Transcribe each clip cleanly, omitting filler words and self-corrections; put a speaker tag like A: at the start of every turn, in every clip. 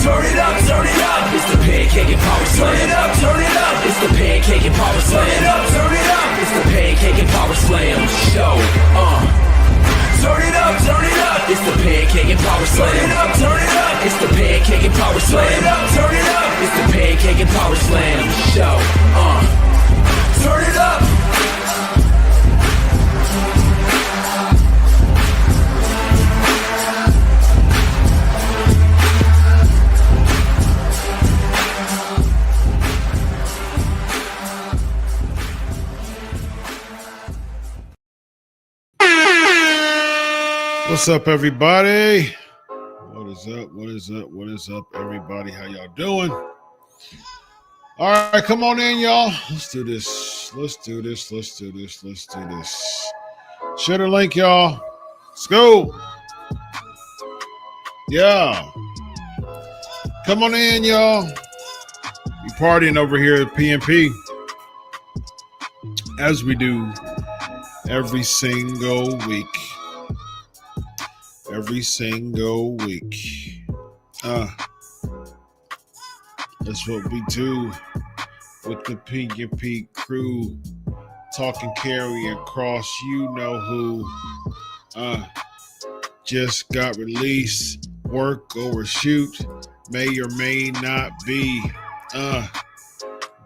A: Turn it up, it's the Pancake and Powerslams. Turn it up, it's the Pancake and Powerslams. Turn it up, it's the Pancake and Powerslams show. Turn it up, it's the Pancake and Powerslams. Turn it up, it's the Pancake and Powerslams. Turn it up, it's the Pancake and Powerslams show. Turn it up.
B: What's up, everybody? What is up? What is up? What is up, everybody? How y'all doing? All right, come on in, y'all. Let's do this. Let's do this. Let's do this. Let's do this. Share the link, y'all. Let's go. Yeah. Come on in, y'all. We partying over here at PNP, as we do every single week. Every single week. That's what we do with the P&P crew. Talking Karrion Kross, you know who. Just got released. Work or shoot. May or may not be.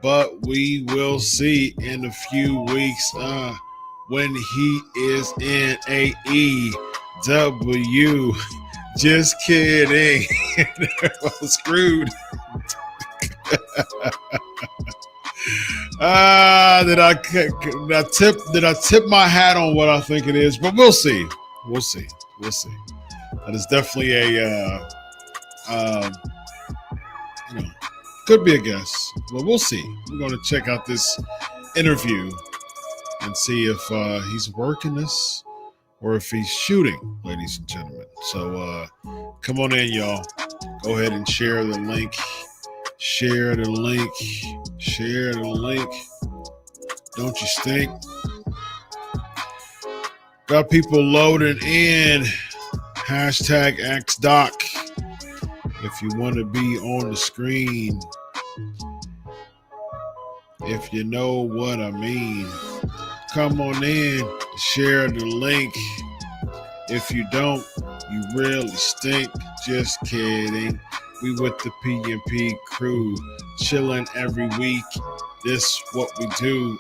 B: But we will see in a few weeks when he is in AEW. Just kidding. Well, screwed. Did I tip my hat on what I think it is? But we'll see. We'll see. That is definitely a could be a guess, but we'll see. We're going to check out this interview and see if he's working this or if he's shooting, ladies and gentlemen. So come on in, y'all. Go ahead and share the link. Share the link. Share the link. Don't you stink? Got people loading in. Hashtag XDoc. If you want to be on the screen, if you know what I mean, come on in, share the link. If you don't, you really stink. Just kidding. We with the P&P crew, chilling every week. This what we do.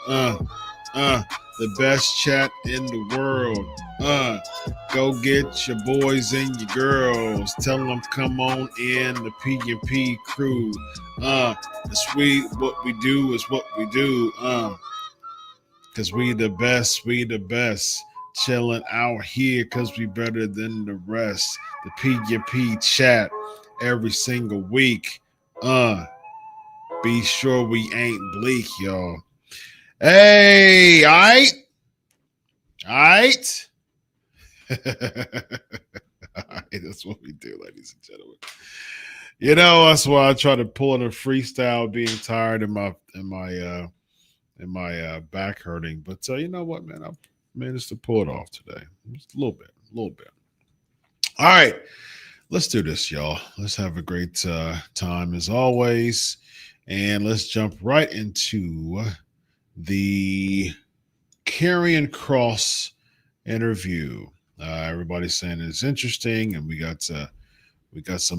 B: The best chat in the world. Go get your boys and your girls. Tell them come on in the P&P crew. It's what we do is what we do. Cause we the best. Chilling out here cause we better than the rest. The P&P chat every single week. Be sure we ain't bleak, y'all. Hey, all right. That's what we do, ladies and gentlemen. You know, that's why I try to pull in a freestyle, being tired and my back hurting. But you know what, man? I managed to pull it off today. Just a little bit. All right. Let's do this, y'all. Let's have a great time as always. And let's jump right into the Karrion Kross interview. Everybody's saying it's interesting, and we got some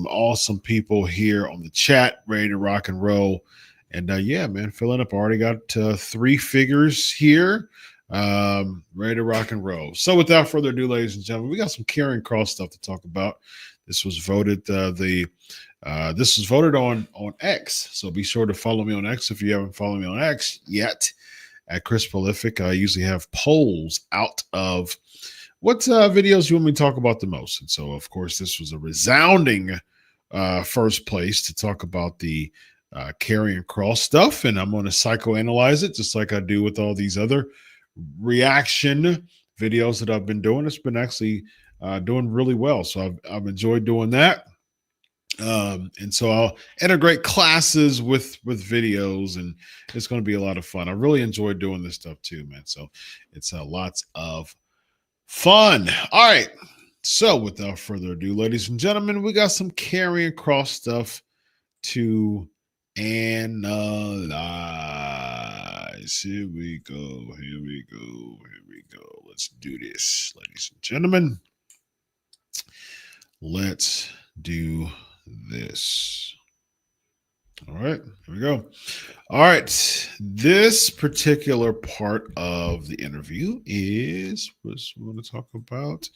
B: awesome people here on the chat ready to rock and roll. And yeah, man, filling up. Already got 3 figures here, ready to rock and roll. So without further ado, ladies and gentlemen, we got some Karrion Kross stuff to talk about. This was voted this was voted on X. So be sure to follow me on X if you haven't followed me on X yet. At Chris Prolific, I usually have polls out of what videos you want me to talk about the most. And so, of course, this was a resounding first place to talk about the Karrion Kross stuff. And I'm going to psychoanalyze it just like I do with all these other reaction videos that I've been doing. It's been actually doing really well. So I've enjoyed doing that. And so I'll integrate classes with videos, and it's going to be a lot of fun. I really enjoy doing this stuff too, man. So it's lots of fun. All right. So without further ado, ladies and gentlemen, we got some Karrion Kross stuff to analyze. Here we go. Let's do this, ladies and gentlemen. Let's do this. All right, here we go. All right, this particular part of the interview is what we want to talk about.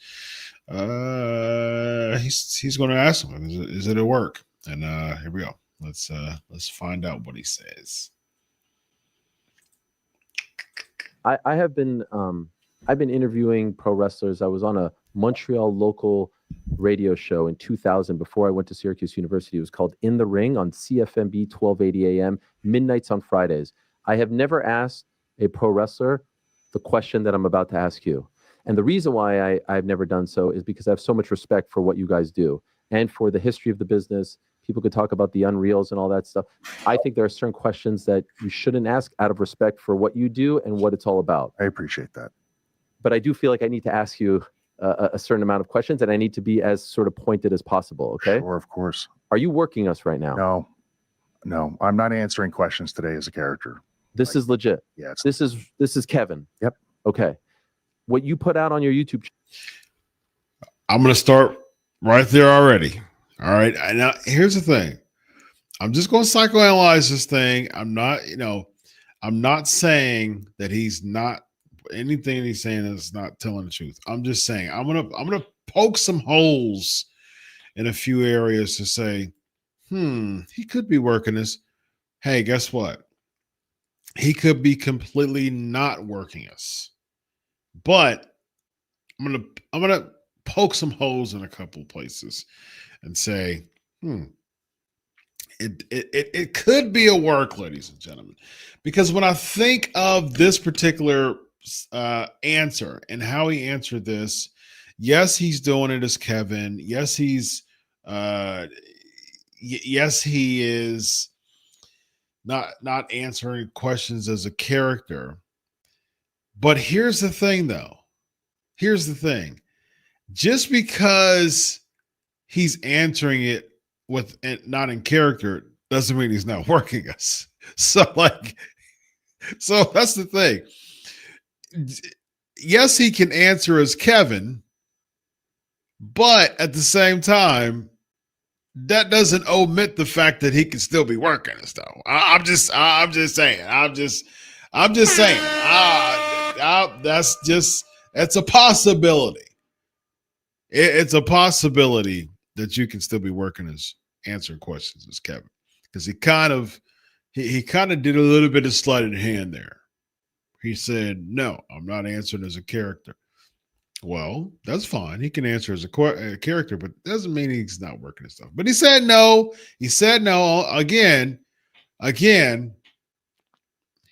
B: He's going to ask him, is it at work? And here we go. Let's find out what he says.
C: I have been I've been interviewing pro wrestlers. I was on a Montreal local radio show in 2000 before I went to Syracuse University. It was called In the Ring on CFMB 1280 AM, midnights on Fridays. I have never asked a pro wrestler the question that I'm about to ask you. And the reason why I've never done so is because I have so much respect for what you guys do and for the history of the business. People could talk about the unreals and all that stuff. I think there are certain questions that you shouldn't ask out of respect for what you do and what it's all about.
D: I appreciate that.
C: But I do feel like I need to ask you a certain amount of questions, and I need to be as sort of pointed as possible. Okay.
D: Sure, of course.
C: Are you working us right now?
D: No, I'm not answering questions today as a character.
C: This is legit.
D: Yeah.
C: This is Kevin.
D: Yep.
C: Okay. What you put out on your YouTube channel.
B: I'm going to start right there already. All right. Now, here's the thing. I'm just going to psychoanalyze this thing. I'm not saying that he's not anything he's saying is not telling the truth. I'm just saying I'm gonna poke some holes in a few areas to say, he could be working this. Hey, guess what? He could be completely not working us. But I'm gonna poke some holes in a couple places and say, it could be a work, ladies and gentlemen, because when I think of this particular answer and how he answered this Yes, he's doing it as Kevin. Yes, he's yes, he is not answering questions as a character. But here's the thing, though. Here's the thing. Just because he's answering it with not in character doesn't mean he's not working us. So that's the thing. Yes, he can answer as Kevin, but at the same time, that doesn't omit the fact that he can still be working us, though. I'm just saying. It's a possibility. It's a possibility that you can still be working as answering questions as Kevin, because he kind of did a little bit of sleight of hand there. He said, "No, I'm not answering as a character." Well, that's fine. He can answer as a character, but doesn't mean he's not working his stuff. But he said no. He said no again.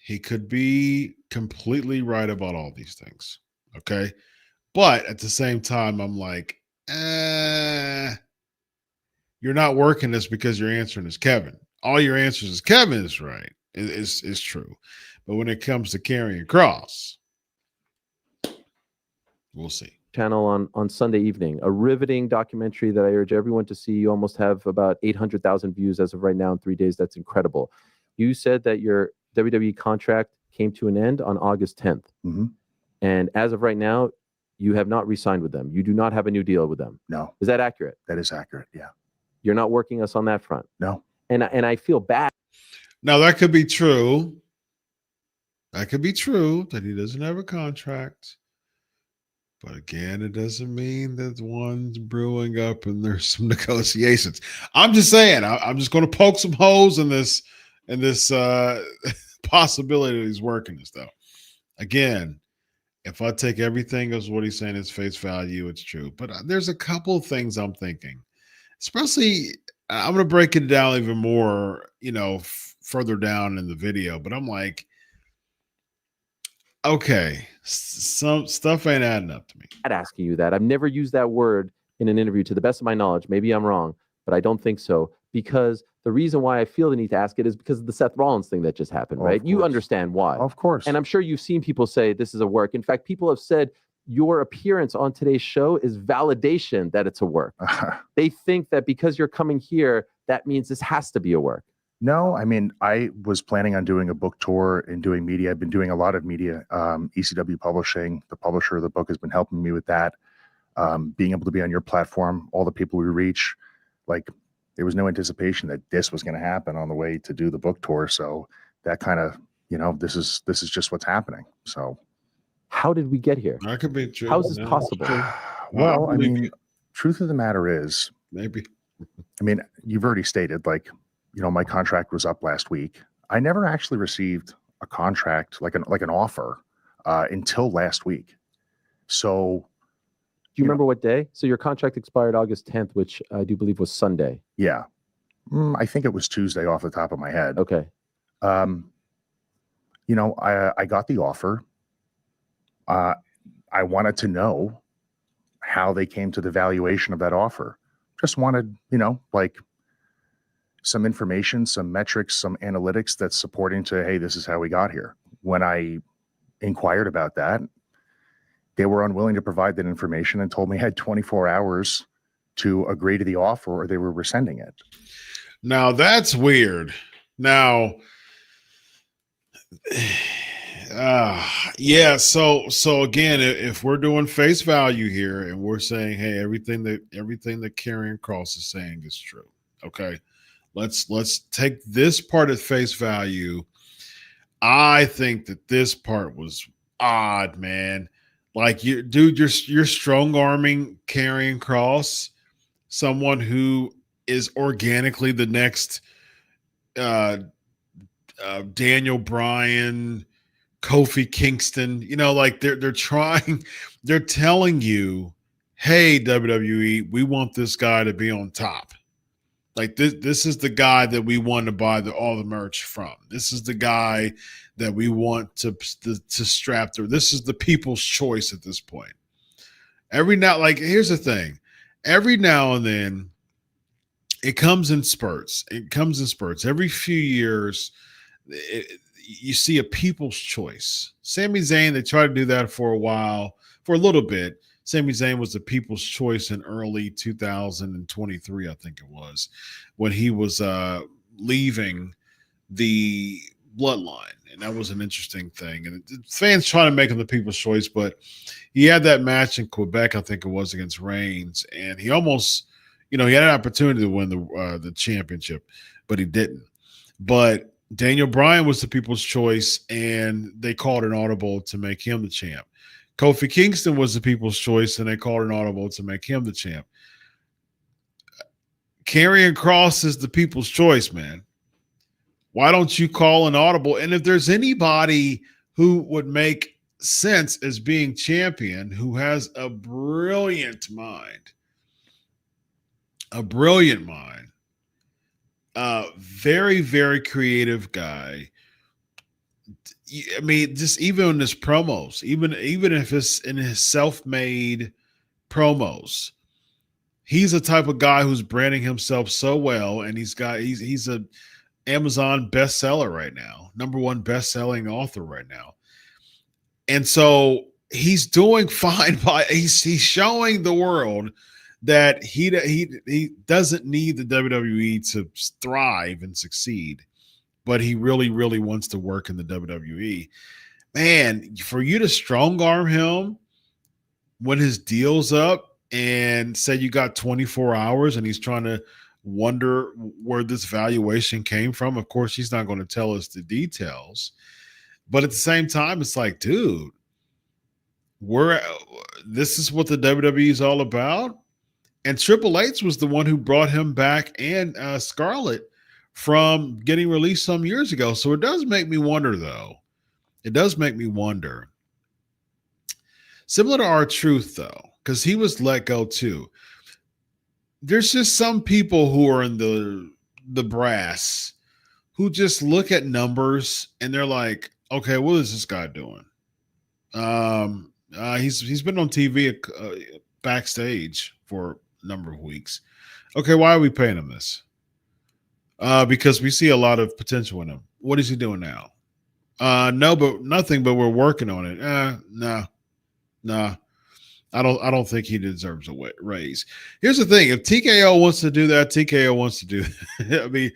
B: He could be completely right about all these things. Okay. But at the same time, I'm like, you're not working this because you're answering as Kevin. All your answers as Kevin is right. Is true. But when it comes to Karrion Kross, we'll see.
C: Channel on Sunday evening, a riveting documentary that I urge everyone to see. You almost have about 800,000 views as of right now in 3 days. That's incredible. You said that your WWE contract came to an end on August 10th.
D: Mm-hmm.
C: And as of right now, you have not re-signed with them. You do not have a new deal with them.
D: No.
C: Is that accurate?
D: That is accurate, yeah.
C: You're not working us on that front?
D: No.
C: And I feel bad.
B: Now, that could be true. That could be true that he doesn't have a contract. But again, it doesn't mean that one's brewing up and there's some negotiations. I'm just saying, I'm just going to poke some holes in this possibility that he's working this, though. Again, if I take everything as what he's saying as face value, it's true. But there's a couple of things I'm thinking, especially I'm going to break it down even more, further down in the video. But I'm like, okay, some stuff ain't adding up to me.
C: I'm not asking you that. I've never used that word in an interview, to the best of my knowledge. Maybe I'm wrong, but I don't think so. Because the reason why I feel the need to ask it is because of the Seth Rollins thing that just happened, right? You understand why.
D: Of course.
C: And I'm sure you've seen people say this is a work. In fact, people have said your appearance on today's show is validation that it's a work. They think that because you're coming here, that means this has to be a work.
D: No, I mean, I was planning on doing a book tour and doing media. I've been doing a lot of media. ECW Publishing, the publisher of the book, has been helping me with that. Being able to be on your platform, all the people we reach, like there was no anticipation that this was going to happen on the way to do the book tour. So that kind of, this is just what's happening. So
C: how did we get here?
B: That could be true.
C: How is this possible?
D: Well, I mean, truth of the matter is,
B: maybe.
D: I mean, you've already stated, like, my contract was up last week. I never actually received a contract, like an offer, until last week. So,
C: do you remember what day? So your contract expired August 10th, which I do believe was Sunday.
D: Yeah, I think it was Tuesday off the top of my head.
C: Okay.
D: I got the offer. I wanted to know how they came to the valuation of that offer. Just wanted, like, some information, some metrics, some analytics that's supporting to, hey, this is how we got here. When I inquired about that, they were unwilling to provide that information and told me I had 24 hours to agree to the offer or they were rescinding it.
B: Now that's weird. Now, yeah. So again, if we're doing face value here and we're saying, hey, everything that Karrion Kross is saying is true. Okay. Let's take this part at face value. I think that this part was odd, man. Like, you're strong arming Karrion Kross, someone who is organically the next Daniel Bryan, Kofi Kingston. Like they're telling you, hey, WWE, we want this guy to be on top. Like this is the guy that we want to buy all the merch from. This is the guy that we want to strap through. This is the people's choice at this point. Here's the thing. Every now and then it comes in spurts. Every few years, you see a people's choice. Sami Zayn, they tried to do that for a while, for a little bit. Sami Zayn was the people's choice in early 2023, I think it was, when he was leaving the bloodline. And that was an interesting thing. And fans trying to make him the people's choice, but he had that match in Quebec, I think it was, against Reigns, and he almost, he had an opportunity to win the championship, but he didn't. But Daniel Bryan was the people's choice, and they called an audible to make him the champ. Kofi Kingston was the people's choice, and they called an audible to make him the champ. Karrion Kross is the people's choice, man. Why don't you call an audible? And if there's anybody who would make sense as being champion, who has a brilliant mind, very, very creative guy. I mean, just even in his promos, even if it's in his self-made promos, he's the type of guy who's branding himself so well, and he's a Amazon bestseller right now, #1 best-selling author right now. And so he's doing fine he's showing the world that he doesn't need the WWE to thrive and succeed, but he really, really wants to work in the WWE. Man, for you to strong arm him when his deal's up and say you got 24 hours and he's trying to wonder where this valuation came from. Of course, he's not going to tell us the details, but at the same time, it's like, dude, this is what the WWE is all about. And Triple H was the one who brought him back and Scarlett from getting released some years ago. So it does make me wonder, though. It does make me wonder. Similar to R-Truth, though, because he was let go too. There's just some people who are in the brass who just look at numbers and they're like, okay, what is this guy doing? He's been on TV backstage for a number of weeks. Okay, why are we paying him this? Because we see a lot of potential in him. What is he doing now? No, but nothing. But we're working on it. No. I don't think he deserves a raise. Here's the thing: if TKO wants to do that, TKO wants to do that. I mean,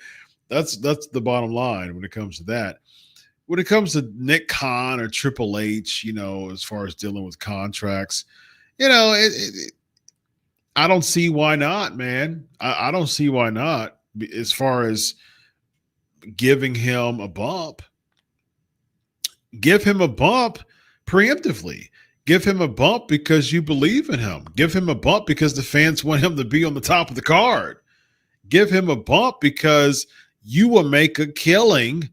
B: that's the bottom line when it comes to that. When it comes to Nick Khan or Triple H, as far as dealing with contracts, I don't see why not, man. I don't see why not. As far as giving him a bump, give him a bump preemptively. Give him a bump because you believe in him. Give him a bump because the fans want him to be on the top of the card. Give him a bump because you will make a killing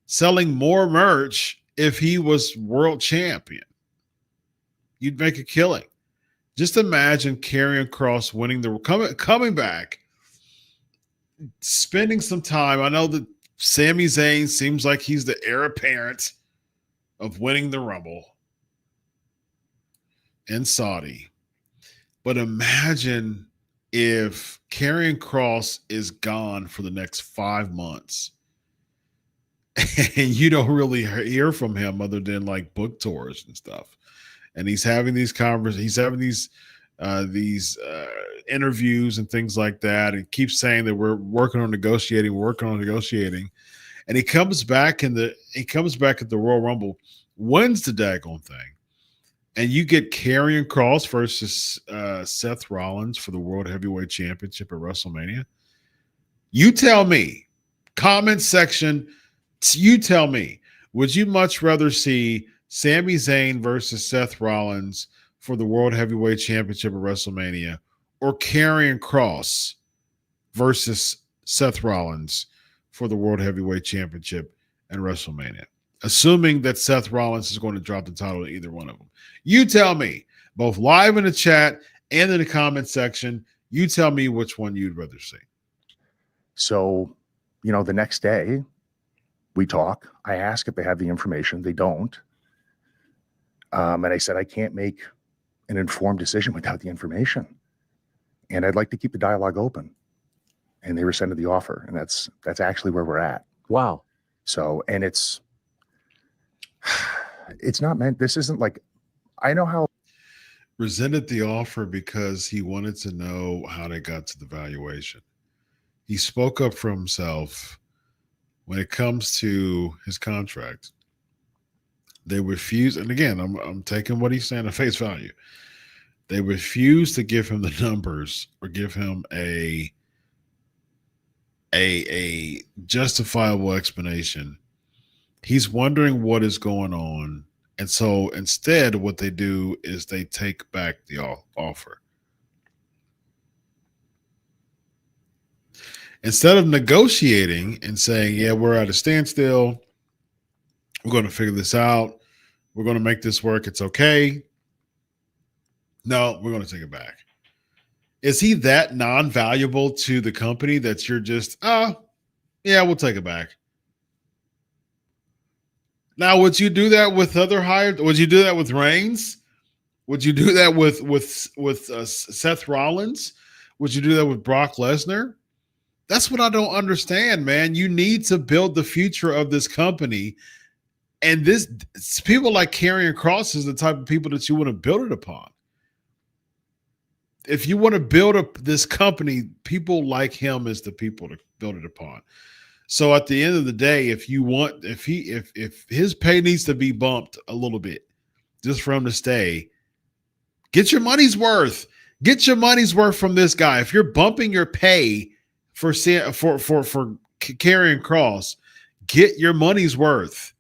B: selling more merch if he was world champion. You'd make a killing. Just imagine Karrion Kross winning coming back, spending some time. I know that Sami Zayn seems like he's the heir apparent of winning the Rumble in Saudi. But imagine if Karrion Kross is gone for the next 5 months and you don't really hear from him other than like book tours and stuff. And he's having these he's having these interviews and things like that, and keeps saying that we're working on negotiating. And he comes back at the Royal Rumble, wins the daggone thing. And you get Karrion Kross versus Seth Rollins for the World Heavyweight Championship at WrestleMania. You tell me, comment section, you tell me, would you much rather see Sami Zayn versus Seth Rollins for the World Heavyweight Championship at WrestleMania, or Karrion Kross versus Seth Rollins for the World Heavyweight Championship at WrestleMania? Assuming that Seth Rollins is going to drop the title to either one of them. You tell me, both live in the chat and in the comment section, you tell me which one you'd rather see.
D: So, the next day we talk. I ask if they have the information. They don't. And I said, I can't make an informed decision without the information. And I'd like to keep the dialogue open. And they rescinded the offer. And that's actually where we're at.
C: Wow.
D: So, and it's not meant, this isn't like, I know how.
B: Resented the offer because he wanted to know how they got to the valuation. He spoke up for himself when it comes to his contract. They refuse, and again, I'm taking what he's saying at face value. They refuse to give him the numbers or give him a justifiable explanation. He's wondering what is going on. And so instead, what they do is they take back the offer. Instead of negotiating and saying, yeah, we're at a standstill, we're going to figure this out, we're going to make this work, it's okay. No, we're going to take it back. Is he that non-valuable to the company that you're just, yeah, we'll take it back? Now, would you do that with other hired? Would you do that with Reigns? Would you do that with Seth Rollins? Would you do that with Brock Lesnar? That's what I don't understand, man. You need to build the future of this company. And this people like Karrion Kross is the type of people that you want to build it upon. If you want to build up this company, people like him is the people to build it upon. So at the end of the day, if his pay needs to be bumped a little bit just for him to stay, get your money's worth. Get your money's worth from this guy. If you're bumping your pay for Karrion Kross, get your money's worth.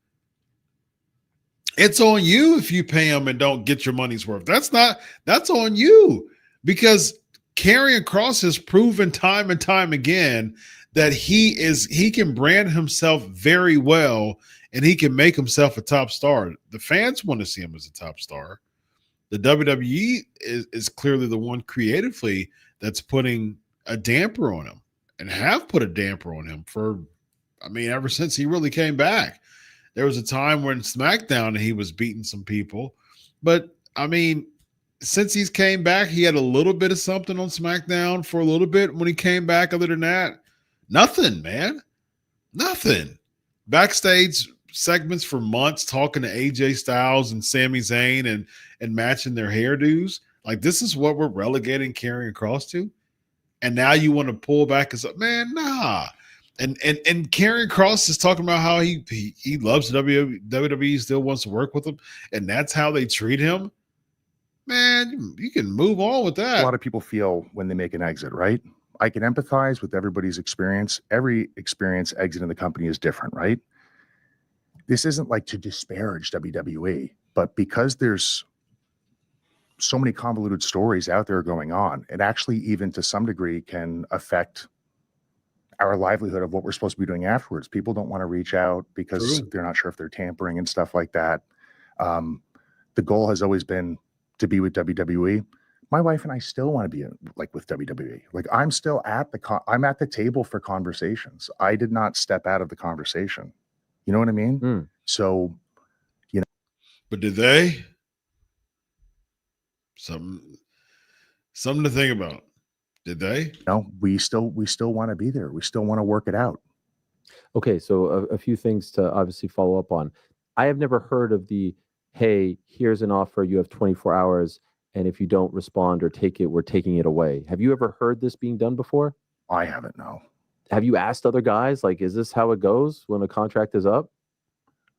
B: It's on you if you pay him and don't get your money's worth. That's on you, because Karrion Kross has proven time and time again that he can brand himself very well and he can make himself a top star. The fans want to see him as a top star. The WWE is clearly the one creatively that's putting a damper on him and have put a damper on him ever since he really came back. There was a time when SmackDown he was beating some people, but since he's came back, he had a little bit of something on SmackDown for a little bit when he came back. Other than that, nothing, man. Nothing. Backstage segments for months talking to AJ Styles and Sami Zayn and matching their hairdos. Like, this is what we're relegating Karrion Kross to? And now you want to pull back and say, man, nah. And Karrion Kross is talking about how he loves WWE, still wants to work with him, and that's how they treat him. Man, you can move on with that.
D: A lot of people feel when they make an exit, right? I can empathize with everybody's experience. Every experience exiting the company is different, right? This isn't like to disparage WWE, but because there's so many convoluted stories out there going on, it actually even to some degree can affect our livelihood of what we're supposed to be doing afterwards. People don't want to reach out because they're not sure if they're tampering and stuff like that. The goal has always been to be with WWE. My wife and I still want to be like with WWE. Like, I'm still I'm at the table for conversations. I did not step out of the conversation. You know what I mean? So,
B: but did they? Something to think about. Did they?
D: No, we still want to be there. We still want to work it out.
C: Okay, so a few things to obviously follow up on. I have never heard of the, hey, here's an offer, you have 24 hours, and if you don't respond or take it, we're taking it away. Have you ever heard this being done before?
D: I haven't, no.
C: Have you asked other guys, like, is this how it goes when a contract is up?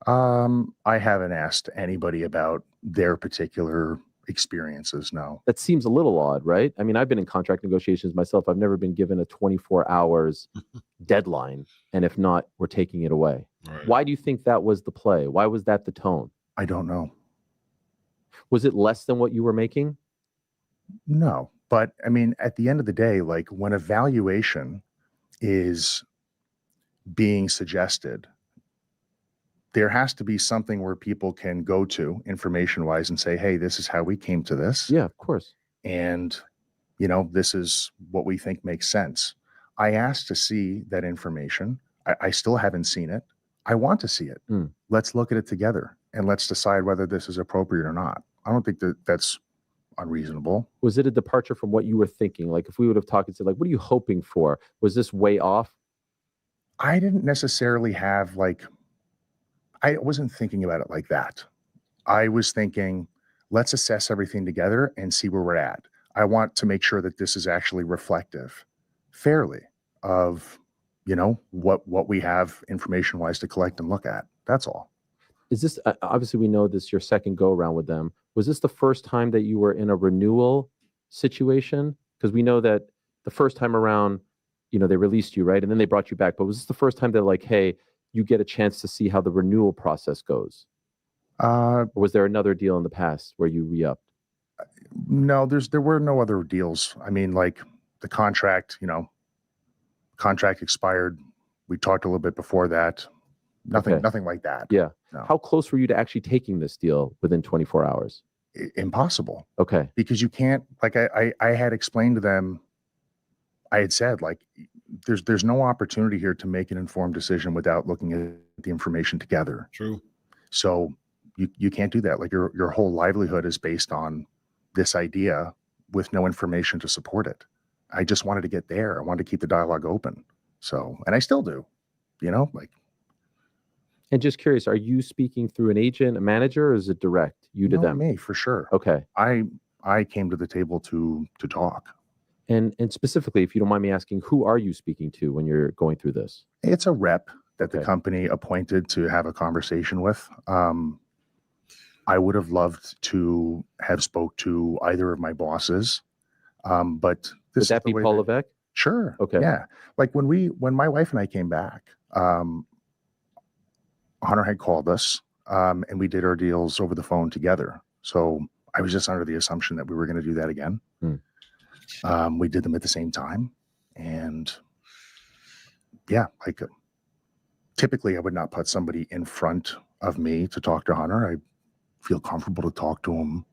D: I haven't asked anybody about their particular experiences, no.
C: That seems a little odd, right? I mean, I've been in contract negotiations myself. I've never been given a 24 hours deadline, and if not, we're taking it away.
B: Right.
C: Why do you think that was the play? Why was that the tone?
D: I don't know.
C: Was it less than what you were making?
D: No, but I mean, at the end of the day, like, when a valuation is being suggested, there has to be something where people can go to information-wise and say, hey, this is how we came to this.
C: Yeah, of course.
D: And, this is what we think makes sense. I asked to see that information. I still haven't seen it. I want to see it. Let's look at it together and let's decide whether this is appropriate or not. I don't think that's unreasonable.
C: Was it a departure from what you were thinking? Like if we would have talked and said, like, what are you hoping for? Was this way off?
D: I didn't necessarily have I wasn't thinking about it like that. I was thinking, let's assess everything together and see where we're at. I want to make sure that this is actually reflective fairly of, what we have information wise to collect and look at. That's all.
C: Is this obviously we know this your second go around with them? Was this the first time that you were in a renewal situation? Because we know that the first time around, they released you, right? And then they brought you back. But was this the first time they're like, hey, you get a chance to see how the renewal process goes? Or was there another deal in the past where you re-upped?
D: No, there were no other deals. I mean, like the contract expired. We talked a little bit before that. Nothing like that.
C: Yeah.
D: No.
C: How close were you to actually taking this deal within 24 hours?
D: Impossible.
C: Okay.
D: Because you can't, like I had explained to them, I had said, like, there's no opportunity here to make an informed decision without looking at the information together.
B: True.
D: So you can't do that. Like your whole livelihood is based on this idea with no information to support it. I just wanted to get there. I wanted to keep the dialogue open. So, and I still do,
C: And just curious, are you speaking through an agent, a manager, or is it direct, you to them?
D: Me, for sure.
C: Okay.
D: I came to the table to talk.
C: And specifically, if you don't mind me asking, who are you speaking to when you're going through this?
D: It's a rep that the
C: Okay.
D: company appointed to have a conversation with. I would have loved to have spoke to either of my bosses, but
C: Would
D: this
C: that
D: is the
C: be
D: way
C: Paul
D: that-
C: Levesque?
D: Sure.
C: Okay.
D: Yeah. Like when my wife and I came back, Hunter had called us, and we did our deals over the phone together. So I was just under the assumption that we were going to do that again. We did them at the same time, and yeah, typically I would not put somebody in front of me to talk to Hunter. I feel comfortable to talk to him,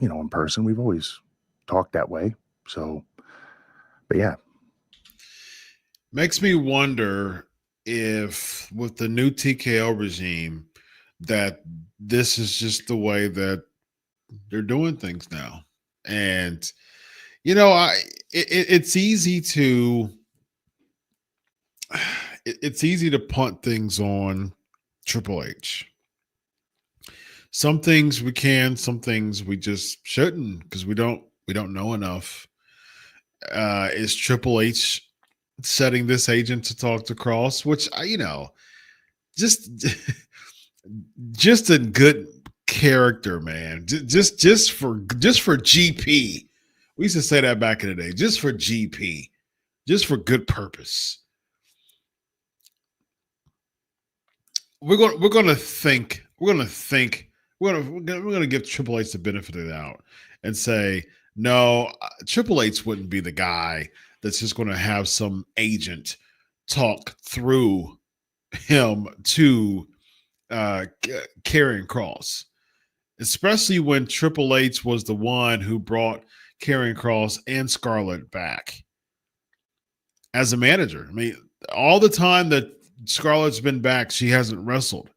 D: in person. We've always talked that way. So, but yeah.
B: Makes me wonder if with the new TKO regime that this is just the way that they're doing things now. And it's easy to punt things on Triple H. Some things we can, some things we just shouldn't, because we don't know enough. Is Triple H setting this agent to talk to Kross, which just a good character, man. Just for GP. We used to say that back in the day. Just for GP, just for good purpose. We're gonna give Triple H the benefit of the doubt and say, no, Triple H wouldn't be the guy that's just going to have some agent talk through him to Karrion Kross, especially when Triple H was the one who brought Karrion Kross and Scarlett back as a manager. I mean, all the time that Scarlett's been back, she hasn't wrestled.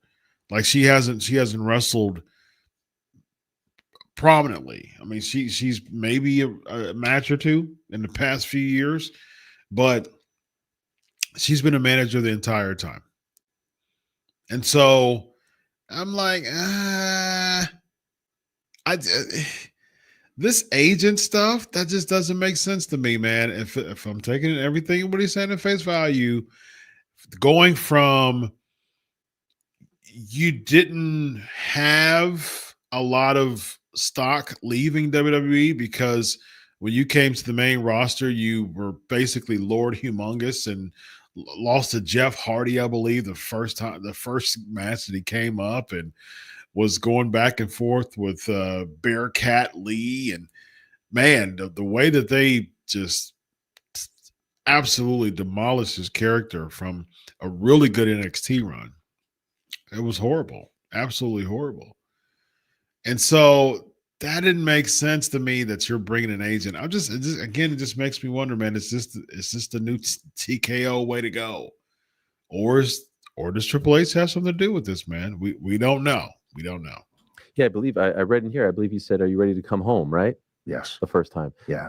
B: Like she hasn't wrestled prominently. I mean, she's maybe a match or two in the past few years, but she's been a manager the entire time. And so I'm like, this agent stuff, that just doesn't make sense to me, man. If I'm taking everything what he's saying at face value, going from you didn't have a lot of stock leaving WWE because when you came to the main roster, you were basically Lord Humongous and lost to Jeff Hardy, I believe, the first match that he came up, and was going back and forth with Bearcat Lee. And man, the way that they just absolutely demolished his character from a really good NXT run, it was horrible, absolutely horrible. And so that didn't make sense to me that you're bringing an agent. It just makes me wonder, man, is this the new TKO way to go? Or does Triple H have something to do with this, man? We don't know. We don't know.
C: Yeah, I believe I read in here. I believe he said, "Are you ready to come home?" Right?
D: Yes.
C: the first time.
D: Yeah.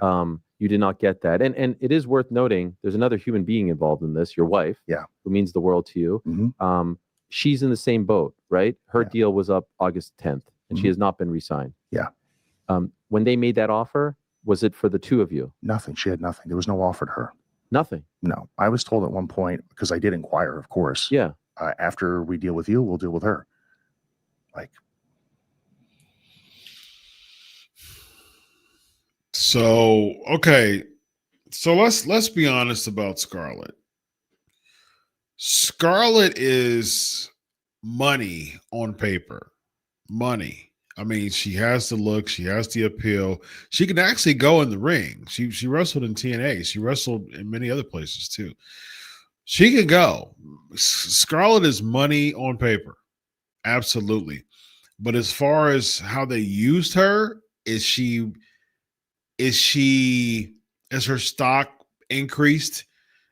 C: You did not get that. And it is worth noting there's another human being involved in this, your wife,
D: Yeah.
C: who means the world to you.
D: Mhm.
C: She's in the same boat, right? Her
D: Yeah.
C: deal was up August 10th, and she
D: Mhm.
C: has not been re-signed.
D: Yeah.
C: When they made that offer, was it for the two of you?
D: Nothing. She had nothing. There was no offer to her.
C: Nothing.
D: No. I was told at one point, because I did inquire, of course.
C: Yeah.
D: After we deal with you, we'll deal with her. Like,
B: So, okay. So let's be honest about Scarlett. Scarlett is money on paper. Money. I mean, she has the look, she has the appeal. She can actually go in the ring. She wrestled in TNA. She wrestled in many other places too. She can go. Scarlett is money on paper. Absolutely. But as far as how they used her, has her stock increased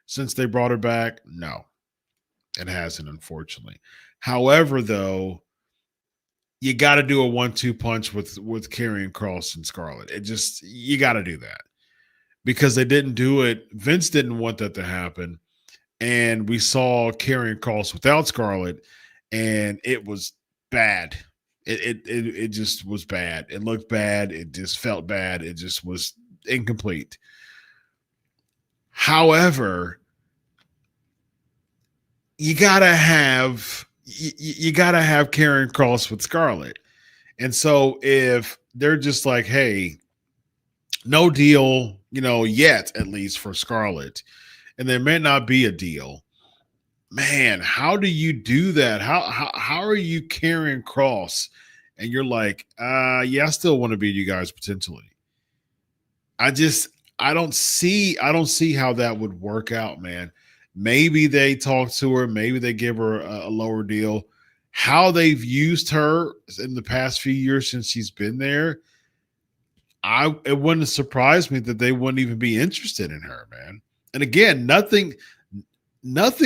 B: since they brought her back? No, it hasn't, unfortunately. However, though, you got to do a 1-2 punch with Karrion Kross and Scarlett. You got to do that because they didn't do it. Vince didn't want that to happen, and we saw Karrion Kross without Scarlett, and it was bad. It just was bad. It looked bad. It just felt bad. It just was incomplete. However, you gotta have Karrion Kross with Scarlett, and so if they're just like, hey, no deal, yet at least for Scarlett, and there may not be a deal. Man, how do you do that? How are you Karrion Kross? And you're like, yeah, I still want to be you guys potentially. I don't see how that would work out, man. Maybe they talk to her, maybe they give her a lower deal. How they've used her in the past few years since she's been there, it wouldn't surprise me that they wouldn't even be interested in her, man. And again, nothing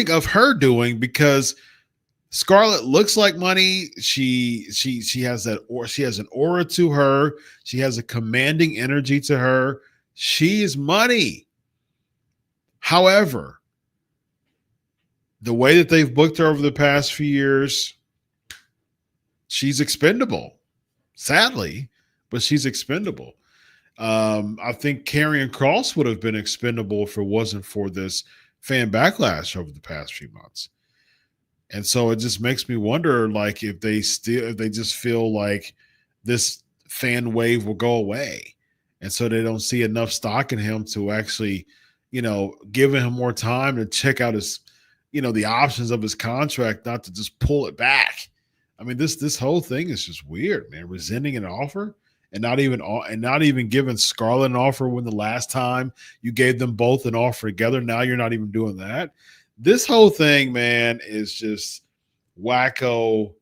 B: of her doing because Scarlett looks like money. She has that, or she has an aura to her. She has a commanding energy to her. She is money. However, the way that they've booked her over the past few years, she's expendable. Sadly, but she's expendable. I think Karrion Kross would have been expendable if it wasn't for this fan backlash over the past few months. And so it just makes me wonder, like, if they just feel like this fan wave will go away. And so they don't see enough stock in him to actually, giving him more time to check out his, the options of his contract, not to just pull it back. I mean, this whole thing is just weird, man. Resenting an offer and not even giving Scarlett an offer when the last time you gave them both an offer together. Now you're not even doing that. This whole thing, man, is just wacko,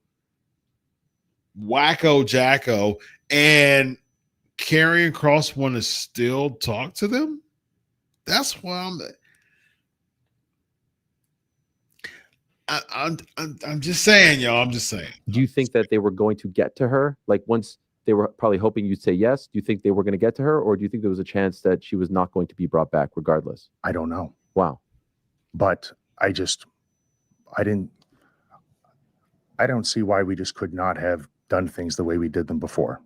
B: jacko. And Karrion Kross want to still talk to them? That's why I'm just saying, y'all. I'm just saying.
C: Do you think that they were going to get to her? Like once they were probably hoping you'd say yes. Do you think they were going to get to her, or do you think there was a chance that she was not going to be brought back regardless?
D: I don't know.
C: Wow.
D: But I don't see why we just could not have done things the way we did them before,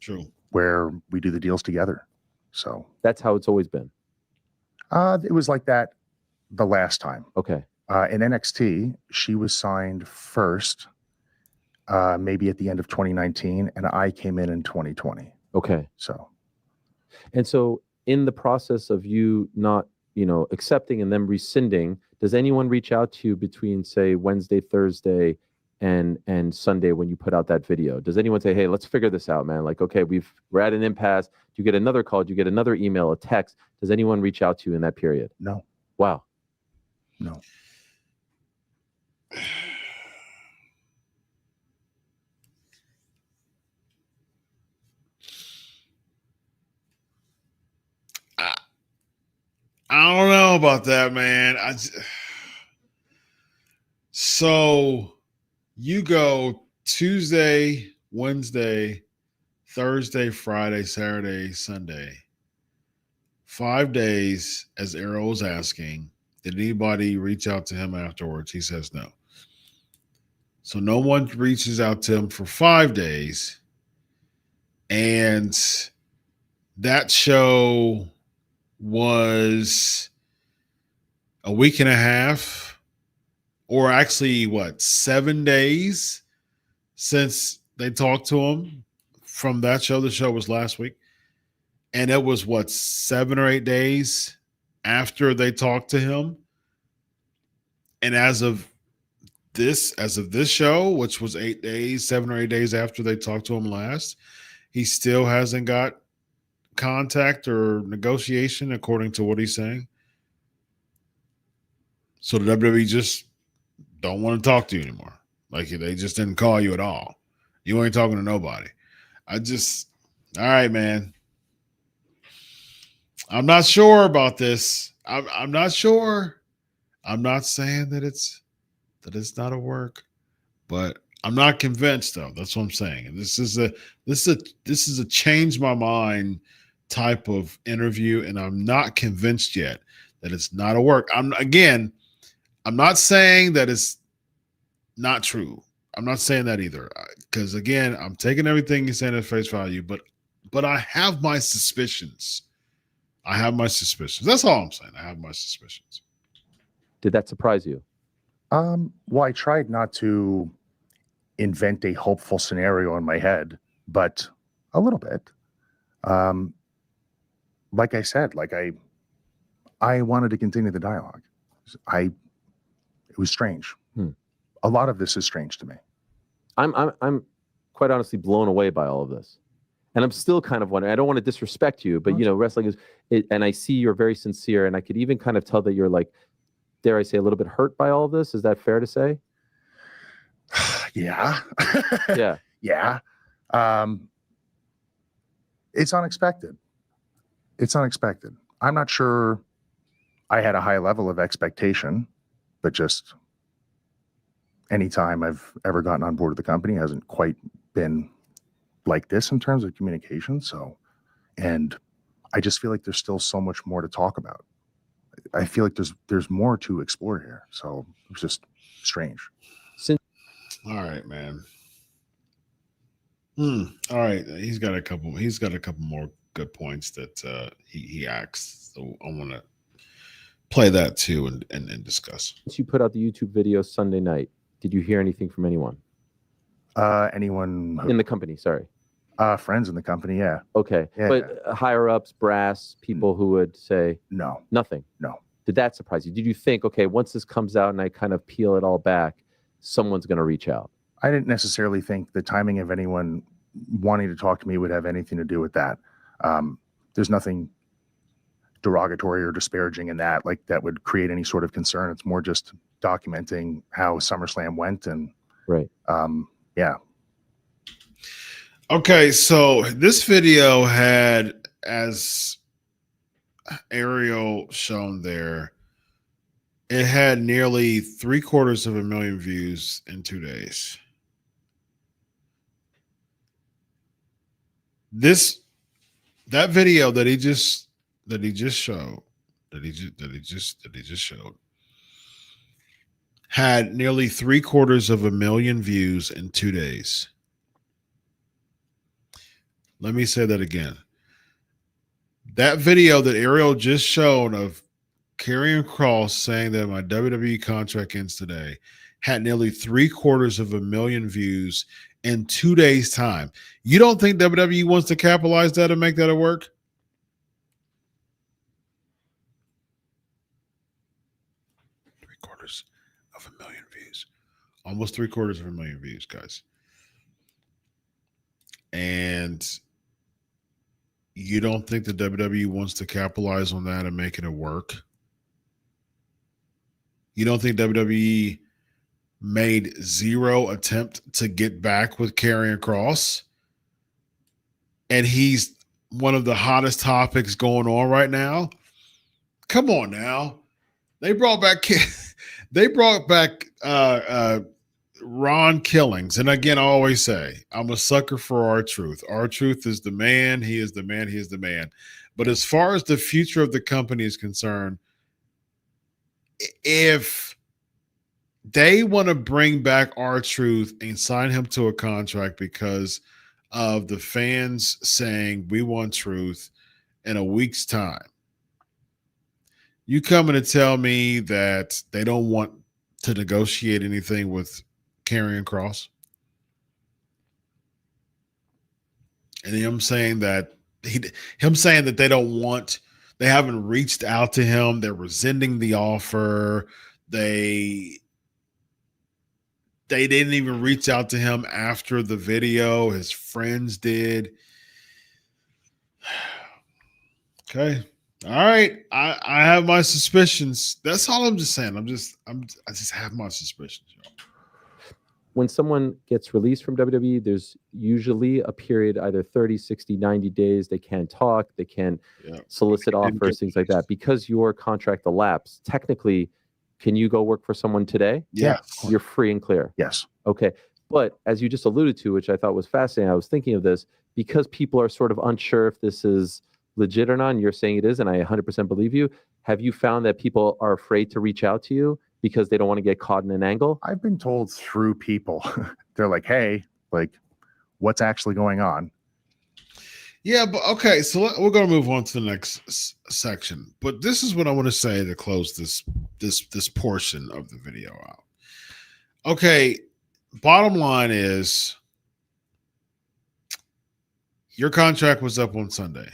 B: True.
D: Where we do the deals together. So
C: that's how it's always been.
D: It was like that the last time.
C: Okay.
D: In NXT, she was signed first, maybe at the end of 2019, and I came in 2020.
C: Okay.
D: So
C: in the process of you not, accepting and then rescinding, does anyone reach out to you between, say, Wednesday, Thursday, and Sunday when you put out that video? Does anyone say, hey, let's figure this out, man? Like, okay, we're at an impasse. Do you get another call? Do you get another email, a text? Does anyone reach out to you in that period?
D: No.
C: Wow.
D: No.
B: I don't know about that, man. So you go Tuesday, Wednesday, Thursday, Friday, Saturday, Sunday. 5 days, as Ariel was asking, did anybody reach out to him afterwards? He says no. So no one reaches out to him for 5 days. And that show was a week and a half, or actually, 7 days since they talked to him from that show. The show was last week. And it was 7 or 8 days after they talked to him. And as of this show, which was 8 days, 7 or 8 days after they talked to him last, he still hasn't got contact or negotiation, according to what he's saying. So the WWE just don't want to talk to you anymore. Like, they just didn't call you at all. You ain't talking to nobody. All right, man. I'm not sure about this. I'm not sure. I'm not saying that it's not a work, but I'm not convinced though. That's what I'm saying. This is a change my mind type of interview, and I'm not convinced yet that it's not a work. I'm not saying that it's not true. I'm not saying that either, because again, I'm taking everything you're saying at face value, but I have my suspicions. That's all I'm saying. I have my suspicions.
C: Did that surprise you?
D: Well, I tried not to invent a hopeful scenario in my head, but a little bit. Like I said, I wanted to continue the dialogue. It was strange. A lot of this is strange to me.
C: I'm quite honestly blown away by all of this. And I'm still kind of wondering, I don't want to disrespect you, but wrestling is, and I see you're very sincere, and I could even kind of tell that you're, like, dare I say, a little bit hurt by all of this. Is that fair to say?
D: Yeah.
C: Yeah.
D: Yeah. It's unexpected. I'm not sure I had a high level of expectation, but just anytime I've ever gotten on board with the company hasn't quite been like this in terms of communication. So, and I just feel like there's still so much more to talk about. I feel like there's more to explore here. So it's just strange.
B: All right, man. All right. He's got a couple more good points that he asked. So I want to play that too and discuss.
C: Since you put out the YouTube video Sunday night, did you hear anything from anyone?
D: Anyone
C: In the company, sorry.
D: Friends in the company, yeah.
C: Okay.
D: Yeah.
C: But higher ups, brass, people who would say
D: No.
C: nothing.
D: No.
C: Did that surprise you? Did you think, okay, once this comes out and I kind of peel it all back, someone's going to reach out?
D: I didn't necessarily think the timing of anyone wanting to talk to me would have anything to do with that. There's nothing derogatory or disparaging in that, like that would create any sort of concern. It's more just documenting how SummerSlam went, and
C: right.
D: Yeah.
B: Okay, so this video had, as Ariel shown there, it had nearly 750,000 views in 2 days. That video that he just showed had nearly 750,000 views in 2 days. Let me say that again. That video that Ariel just showed of Karrion Kross saying that my WWE contract ends today had nearly 750,000 views in 2 days' time. You don't think WWE wants to capitalize that and make that a work? Three-quarters of a million views. Almost 750,000 views, guys. And you don't think the WWE wants to capitalize on that and make it a work? You don't think WWE made zero attempt to get back with Karrion Kross? And he's one of the hottest topics going on right now. Come on now. They brought back Ron Killings, and again, I always say I'm a sucker for R-Truth. R-Truth is the man. He is the man. He is the man. But as far as the future of the company is concerned, if they want to bring back R-Truth and sign him to a contract because of the fans saying we want truth in a week's time, you coming to tell me that they don't want to negotiate anything with Karrion Kross? And him saying that they haven't reached out to him, they're resenting the offer. They didn't even reach out to him after the video. His friends did. Okay. All right. I have my suspicions. That's all I'm just saying. I just have my suspicions.
C: When someone gets released from WWE, there's usually a period, either 30, 60, 90 days. They can't talk. They can solicit offers, things like that. Because your contract elapsed, technically, can you go work for someone today?
B: Yes.
C: You're free and clear.
D: Yes.
C: Okay. But as you just alluded to, which I thought was fascinating, I was thinking of this, because people are sort of unsure if this is legit or not, and you're saying it is, and I 100% believe you. Have you found that people are afraid to reach out to you because they don't want to get caught in an angle?
D: I've been told through people, they're like, hey, like, what's actually going on?
B: Yeah, but okay, so we're going to move on to the next section. But this is what I want to say to close this portion of the video out. Okay, bottom line is your contract was up on Sunday.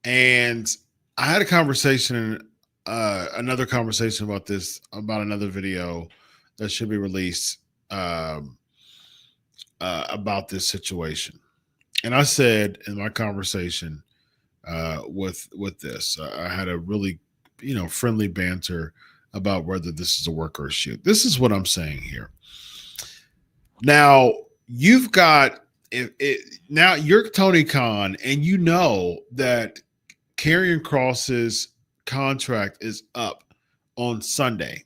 B: And I had a conversation, another conversation about this, about another video that should be released about this situation. And I said in my conversation with this, I had a really, friendly banter about whether this is a work or a shoot. This is what I'm saying here. Now you've got now you're Tony Khan, and you know that Karrion Kross's contract is up on Sunday.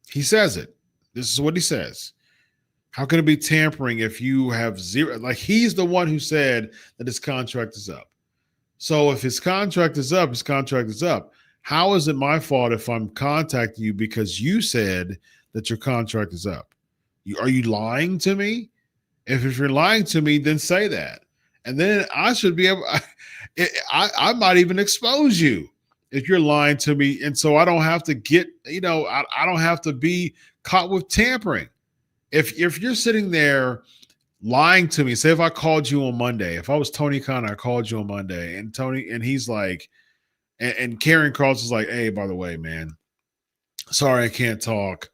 B: He says it. This is what he says. How can it be tampering if you have zero? Like, he's the one who said that his contract is up. So if his contract is up, his contract is up. How is it my fault if I'm contacting you because you said that your contract is up? Are you lying to me? If you're lying to me, then say that. And then I should be able, I might even expose you if you're lying to me. And so I don't have to get, I don't have to be caught with tampering. If you're sitting there lying to me, say if I called you on Monday, if I was Tony Khan, I called you on Monday, and he's like, and Karrion Kross is like, hey, by the way, man, sorry, I can't talk.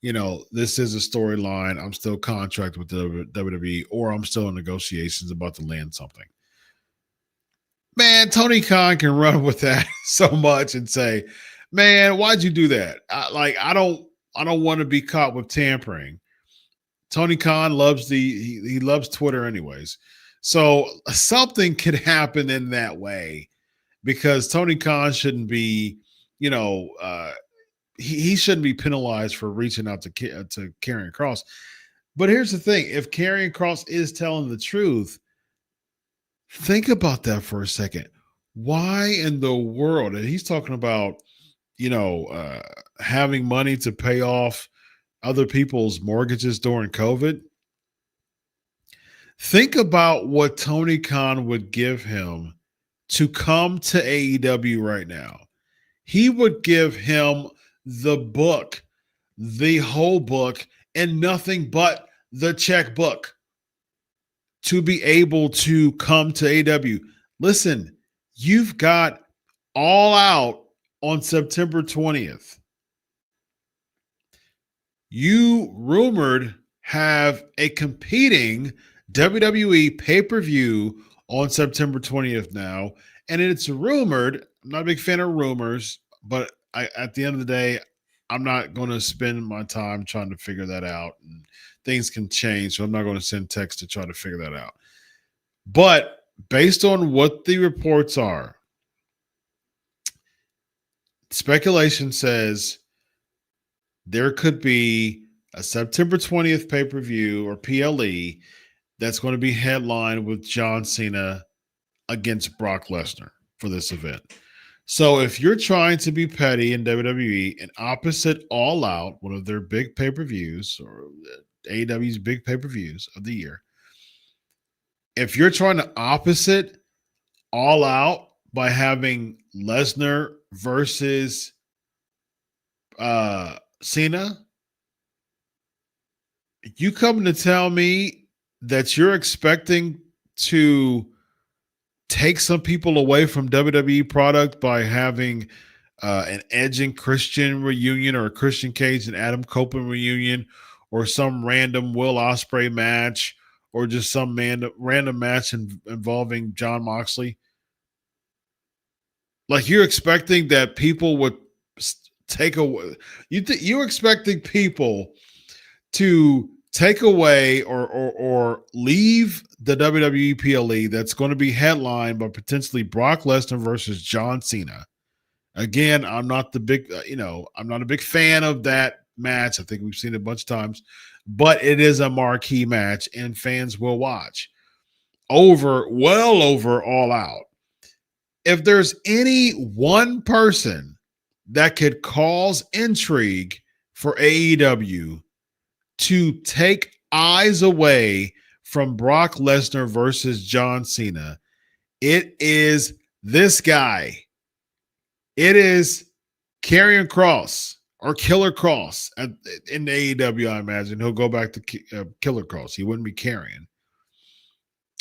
B: This is a storyline. I'm still contracted with the WWE, or I'm still in negotiations about to land something. Man, Tony Khan can run with that so much and say, man, why'd you do that? I don't want to be caught with tampering. Tony Khan loves he loves Twitter anyways. So something could happen in that way, because Tony Khan shouldn't be, he shouldn't be penalized for reaching out to Karrion Kross. But here's the thing. If Karrion Kross is telling the truth, think about that for a second. Why in the world? And he's talking about, having money to pay off other people's mortgages during COVID. Think about what Tony Khan would give him to come to AEW right now. He would give him the book, the whole book, and nothing but the checkbook to be able to come to AEW. Listen, you've got All Out on September 20th. You rumored have a competing WWE pay-per-view on September 20th now. And it's rumored, I'm not a big fan of rumors, but at the end of the day, I'm not going to spend my time trying to figure that out. And things can change, so I'm not going to send text to try to figure that out. But based on what the reports are, speculation says there could be a September 20th pay-per-view or PLE that's going to be headlined with John Cena against Brock Lesnar for this event. So if you're trying to be petty in WWE and opposite All Out, one of their big pay-per-views or AEW's big pay-per-views of the year, if you're trying to opposite All Out by having Lesnar versus Cena, you coming to tell me that you're expecting to take some people away from WWE product by having an Edge and Christian reunion or a Christian Cage and Adam Copeland reunion or some random Will Ospreay match or just some random match involving John Moxley? Like you're expecting that people would take away. You're expecting people to take away or leave the WWE PLE that's going to be headlined by potentially Brock Lesnar versus John Cena. Again, I'm not the big, I'm not a big fan of that match. I think we've seen it a bunch of times, but it is a marquee match and fans will watch well over All Out. If there's any one person that could cause intrigue for AEW to take eyes away from Brock Lesnar versus John Cena, it is this guy. It is Karrion Kross or Killer Kross in the AEW, I imagine. He'll go back to Killer Kross. He wouldn't be Karrion.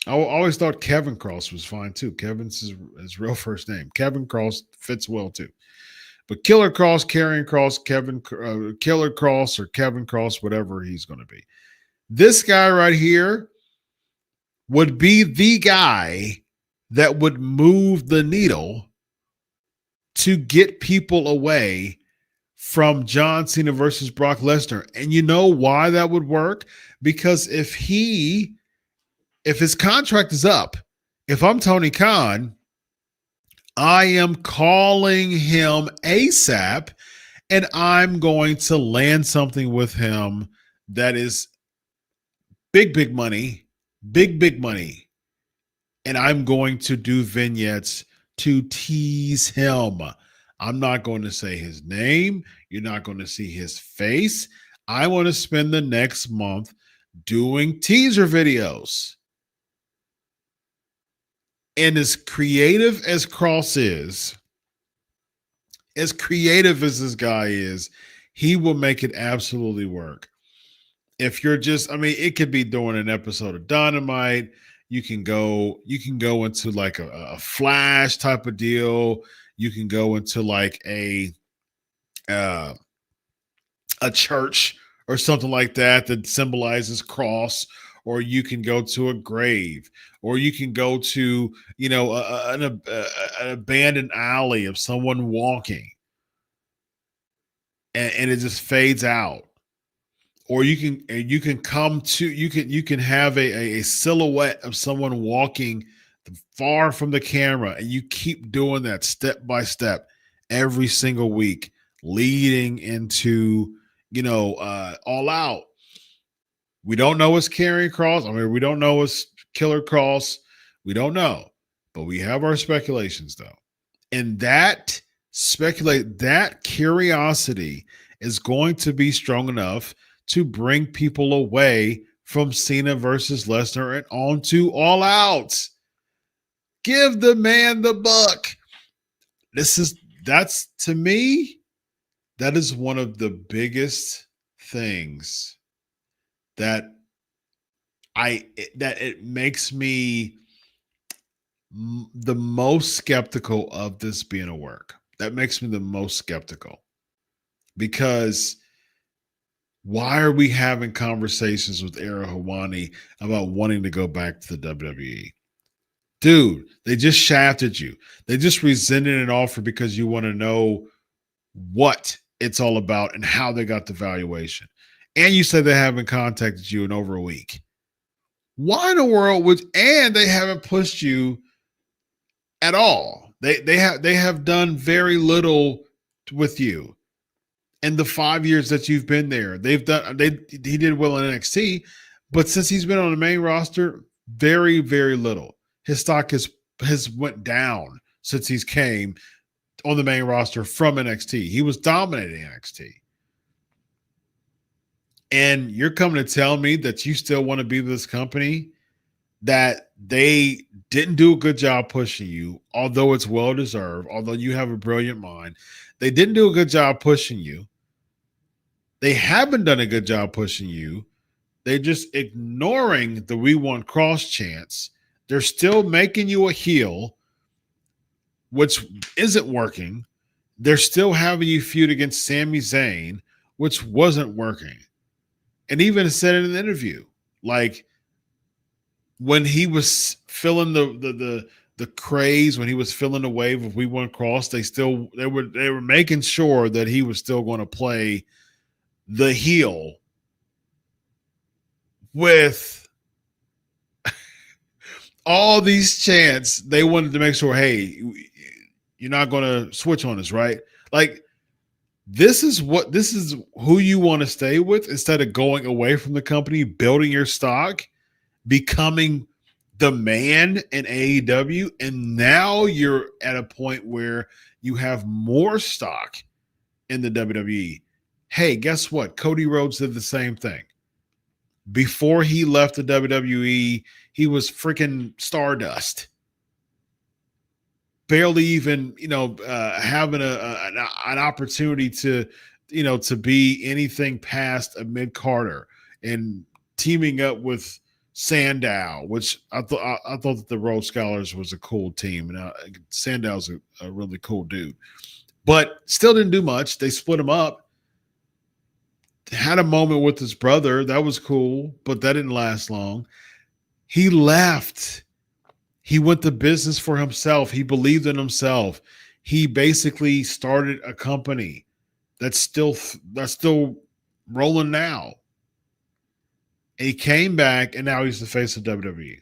B: I always thought Kevin Kross was fine too. Kevin's his real first name. Kevin Kross fits well too. But Killer Kross, Karrion Kross, Killer Kross, or Kevin Kross, whatever he's going to be. This guy right here would be the guy that would move the needle to get people away from John Cena versus Brock Lesnar. And you know why that would work? Because if his contract is up, if I'm Tony Khan, I am calling him ASAP and I'm going to land something with him that is big money, big money. And I'm going to do vignettes to tease him. I'm not going to say his name. You're not going to see his face. I want to spend the next month doing teaser videos. And as creative as Kross is, as creative as this guy is, he will make it absolutely work. If you're just, it could be doing an episode of Dynamite. You can go into like a Flash type of deal. You can go into like a church or something like that symbolizes cross, or you can go to a grave, or you can go to, an abandoned alley of someone walking and it just fades out. Or you can have a silhouette of someone walking far from the camera, and you keep doing that step by step every single week, leading into All Out. We don't know what's Karrion Kross. We don't know what's Killer Kross. We don't know, but we have our speculations though, and that curiosity is going to be strong enough to bring people away from Cena versus Lesnar and onto All Out. Give the man the buck. To me, that is one of the biggest things that it makes me the most skeptical of this being a work. That makes me the most skeptical, because why are we having conversations with Ariel Helwani about wanting to go back to the WWE? Dude, they just shafted you. They just resented an offer because you want to know what it's all about and how they got the valuation. And you said they haven't contacted you in over a week. Why in the world and they haven't pushed you at all. They have done very little with you. in the 5 years that you've been there. He did well in NXT, but since he's been on the main roster, very, very little. His stock has went down since he's came on the main roster from NXT. He was dominating NXT. And you're coming to tell me that you still want to be with this company, that they didn't do a good job pushing you, although it's well-deserved, although you have a brilliant mind. They didn't do a good job pushing you. They haven't done a good job pushing you. They're just ignoring the "We Want Kross" chants. They're still making you a heel, which isn't working. They're still having you feud against Sami Zayn, which wasn't working. And even said in an interview, like when he was feeling the craze, when he was feeling the wave of "We Want Kross," they were making sure that he was still going to play the heel with all these chants. They wanted to make sure, hey, you're not going to switch on us, right? Like, this is who you want to stay with instead of going away from the company, building your stock, becoming the man in AEW. And now you're at a point where you have more stock in the WWE. Hey, guess what? Cody Rhodes did the same thing. Before he left the WWE, he was freaking Stardust. Barely even, having an opportunity to be anything past a mid-carder, and teaming up with Sandow, which I thought that the Rhodes Scholars was a cool team, and Sandow's a really cool dude, but still didn't do much. They split him up. Had a moment with his brother. That was cool, but that didn't last long. He left. He went to business for himself. He believed in himself. He basically started a company that's still rolling now. He came back, and now he's the face of WWE.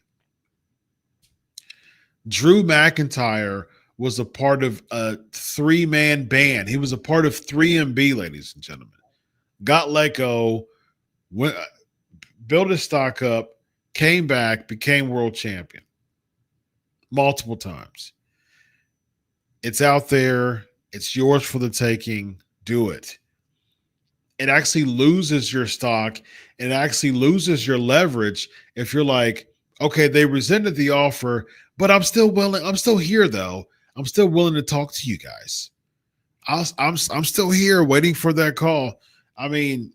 B: Drew McIntyre was a part of a 3-man band. He was a part of 3MB, ladies and gentlemen. Got let go, built his stock up, came back, became world champion multiple times. It's out there. It's yours for the taking. Do it. It actually loses your stock. It actually loses your leverage if you're like, okay, they rescinded the offer, but I'm still willing. I'm still here, though. I'm still willing to talk to you guys. I'm still here waiting for that call. I mean,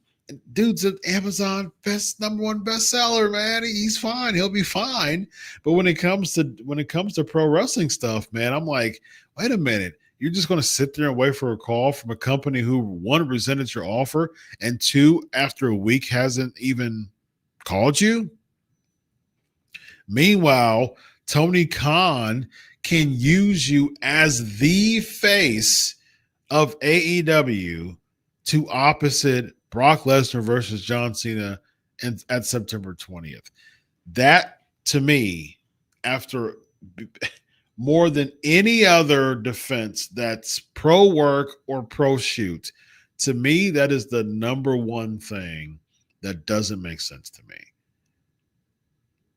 B: dude's an Amazon number 1 bestseller, man. He's fine. He'll be fine. But when it comes to pro wrestling stuff, man, I'm like, wait a minute. You're just going to sit there and wait for a call from a company who, 1, resented your offer, and 2, after a week hasn't even called you? Meanwhile, Tony Khan can use you as the face of AEW to opposite Brock Lesnar versus John Cena at September 20th. That, to me, after more than any other defense that's pro work or pro shoot, to me, that is the number one thing that doesn't make sense to me.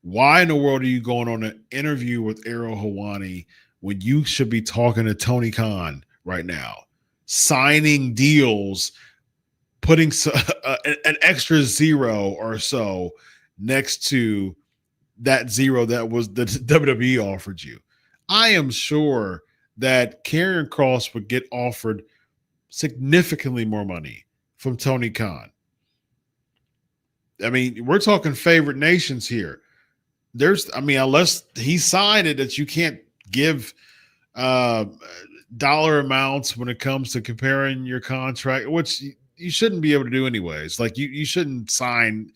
B: Why in the world are you going on an interview with Ariel Helwani when you should be talking to Tony Khan right now? Signing deals, putting an extra 0 or so next to that 0 that was the WWE offered you. I am sure that Karrion Kross would get offered significantly more money from Tony Khan. I mean, we're talking favorite nations here. Unless he signed it that you can't give dollar amounts when it comes to comparing your contract, which you shouldn't be able to do anyways. Like you shouldn't sign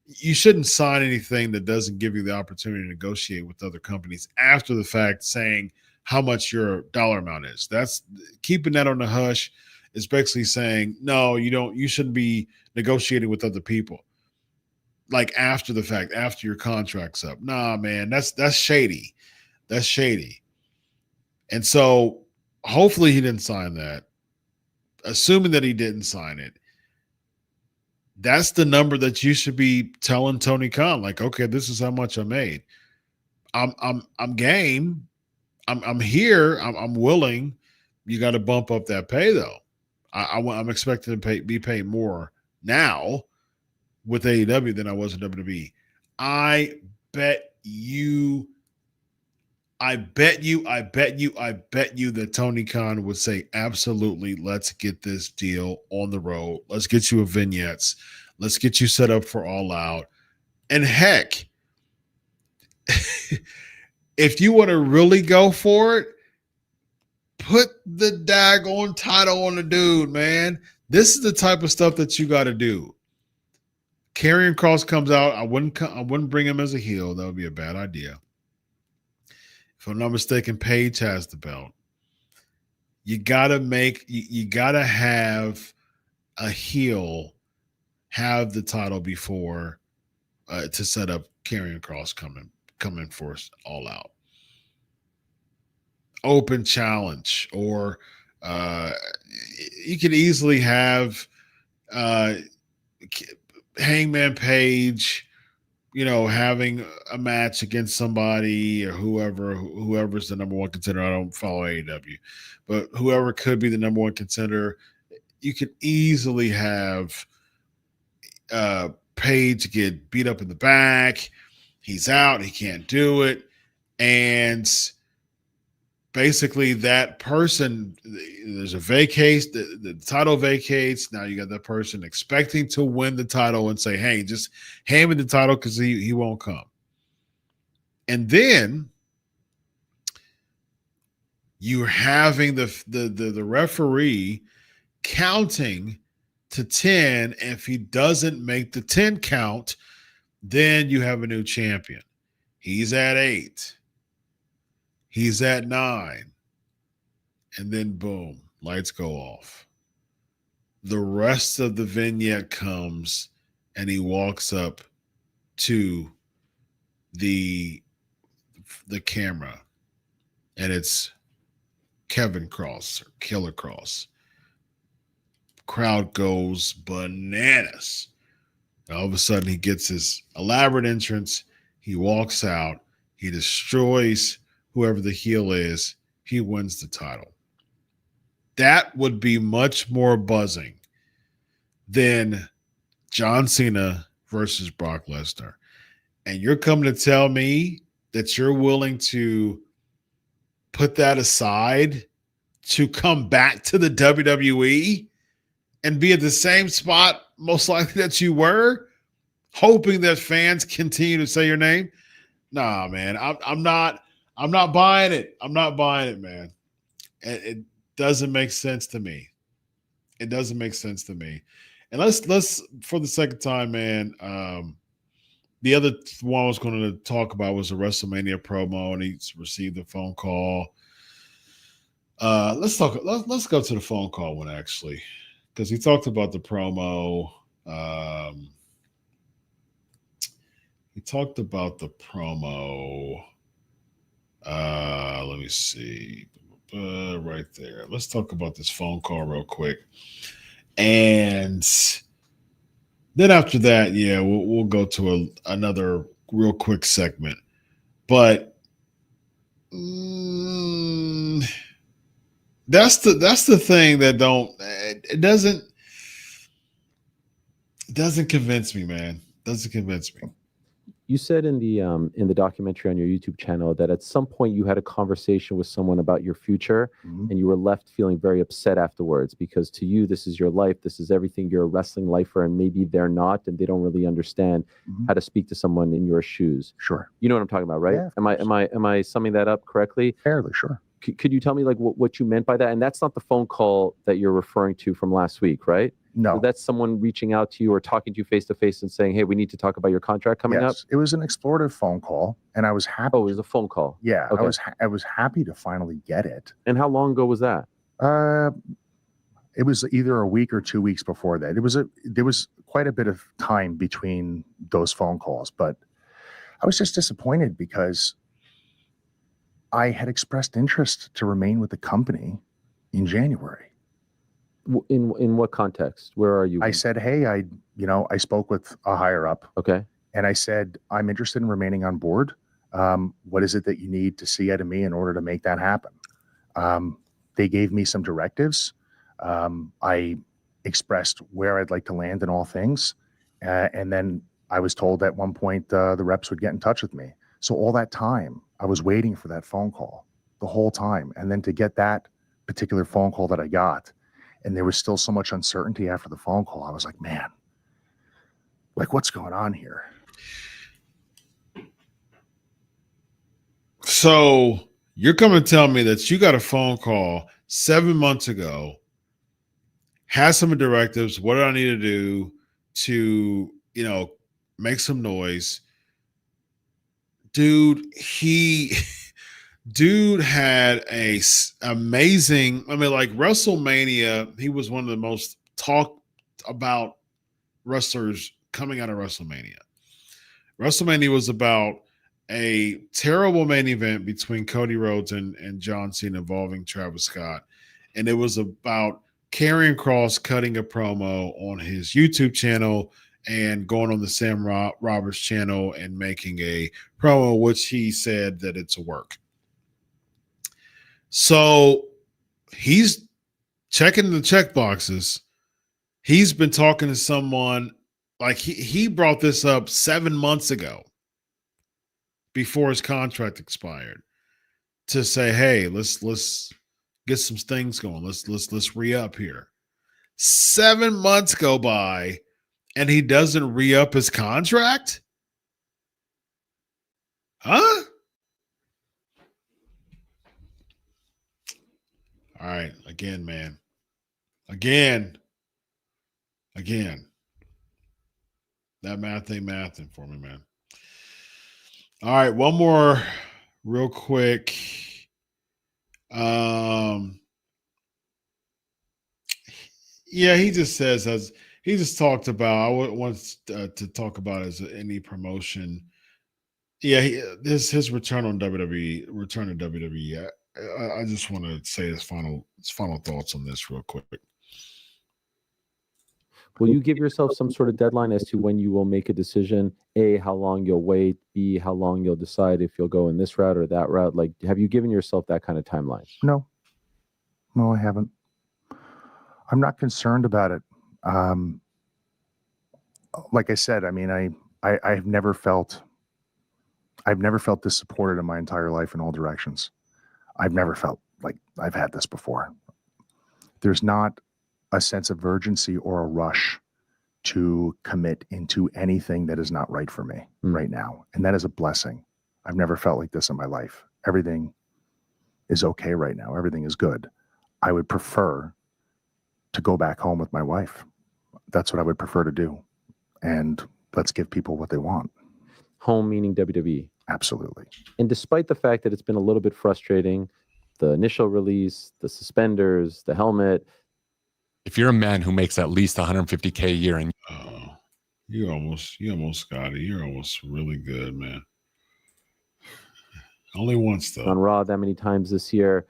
B: anything that doesn't give you the opportunity to negotiate with other companies after the fact, saying how much your dollar amount is. That's keeping that on the hush is basically saying, no, you shouldn't be negotiating with other people. Like after the fact, after your contract's up. Nah, man, that's shady. That's shady. And so hopefully he didn't sign that. assuming that he didn't sign it, that's the number that you should be telling Tony Khan, like, okay, this is how much I made. I'm game. I'm here. I'm willing. You got to bump up that pay though. I'm expecting to be paid more now with AEW than I was in WWE. I bet you that Tony Khan would say, absolutely, let's get this deal on the road. Let's get you a vignettes. Let's get you set up for All Out. And heck, if you want to really go for it, put the daggone title on the dude, man. This is the type of stuff that you got to do. Karrion Kross comes out. I wouldn't bring him as a heel. That would be a bad idea. If I'm not mistaken, Paige has the belt. You gotta have a heel have the title before to set up Karrion Kross coming for us All Out. Open challenge, or you could easily have Hangman Page, having a match against somebody or whoever's the number one contender. I don't follow AEW, but whoever could be the number one contender, you could easily have Page get beat up in the back. He's out. He can't do it. And basically that person, there's a vacate, the title vacates. Now you got that person expecting to win the title and say, hey, just hand me the title because he won't come. And then you're having the referee counting to 10. If he doesn't make the 10 count, then you have a new champion. He's at 8. He's at 9. And then boom, lights go off. The rest of the vignette comes and he walks up to the camera, and it's Kevin Kross or Killer Kross. Crowd goes bananas. And all of a sudden he gets his elaborate entrance. He walks out. He destroys whoever the heel is. He wins the title. That would be much more buzzing than John Cena versus Brock Lesnar. And you're coming to tell me that you're willing to put that aside to come back to the WWE and be at the same spot, most likely, that you were, hoping that fans continue to say your name? Nah, man, I'm not buying it. I'm not buying it, man. It doesn't make sense to me. It doesn't make sense to me. And let's for the second time, man. The other one I was going to talk about was the WrestleMania promo, and he received a phone call. Let's go to the phone call one, actually, because he talked about the promo. Let me see. Right there. Let's talk about this phone call real quick. And then after that, yeah, we'll go to another real quick segment. But that's the thing that doesn't convince me, man. Doesn't convince me.
C: You said in the documentary on your YouTube channel that at some point you had a conversation with someone about your future, and you were left feeling very upset afterwards, because to you, this is your life, this is everything. You're a wrestling lifer, and maybe they're not, and they don't really understand how to speak to someone in your shoes.
D: Sure.
C: You know what I'm talking about, right?
D: Yeah,
C: Am I summing that up correctly?
D: Fairly, sure.
C: Could you tell me like what you meant by that? And that's not the phone call that you're referring to from last week, right?
D: No.
C: So that's someone reaching out to you or talking to you face to face and saying, hey, we need to talk about your contract coming up?
D: It was an explorative phone call, and I was happy.
C: Oh, it was a phone call.
D: Yeah,
C: okay.
D: I was happy to finally get it.
C: And how long ago was that?
D: It was either a week or 2 weeks before that. There was quite a bit of time between those phone calls, but I was just disappointed because I had expressed interest to remain with the company in January.
C: In what context? Where are you?
D: I said, hey, I spoke with a higher up.
C: Okay.
D: And I said, I'm interested in remaining on board. What is it that you need to see out of me in order to make that happen? They gave me some directives. I expressed where I'd like to land in all things. And then I was told at one point the reps would get in touch with me. So all that time, I was waiting for that phone call the whole time. And then to get that particular phone call that I got, and there was still so much uncertainty after the phone call, I was like, man, like, what's going on here?
B: So you're coming to tell me that you got a phone call 7 months ago, had some directives. What do I need to do to, make some noise? Dude had a amazing, like WrestleMania, he was one of the most talked about wrestlers coming out of WrestleMania. WrestleMania was about a terrible main event between Cody Rhodes and John Cena involving Travis Scott. And it was about Karrion Kross cutting a promo on his YouTube channel and going on the Sam Roberts channel and making a promo, which he said that it's a work. So he's checking the check boxes. He's been talking to someone, like he brought this up 7 months ago before his contract expired, to say, hey, let's get some things going. Let's re-up here. 7 months go by and he doesn't re-up his contract? Huh? All right. Again, man. Again. That math ain't mathing for me, man. All right. One more real quick. Yeah, he just says, he just talked about, I wants to talk about as any promotion. Yeah, his return on WWE, return to WWE. I just want to say his final thoughts on this real quick.
C: Will you give yourself some sort of deadline as to when you will make a decision? A, how long you'll wait. B, how long you'll decide if you'll go in this route or that route. Like, have you given yourself that kind of timeline?
D: No, I haven't. I'm not concerned about it. Like I said, I mean, I've never felt this supported in my entire life in all directions. I've never felt like I've had this before. There's not a sense of urgency or a rush to commit into anything that is not right for me right now. And that is a blessing. I've never felt like this in my life. Everything is okay right now. Everything is good. I would prefer to go back home with my wife. That's what I would prefer to do. And let's give people what they want.
C: Home meaning WWE.
D: Absolutely.
C: And despite the fact that it's been a little bit frustrating, the initial release, the suspenders, the helmet.
E: If you're a man who makes at least $150K a year and
B: you almost got it. You're almost really good, man. Only once though.
C: On Raw that many times this year.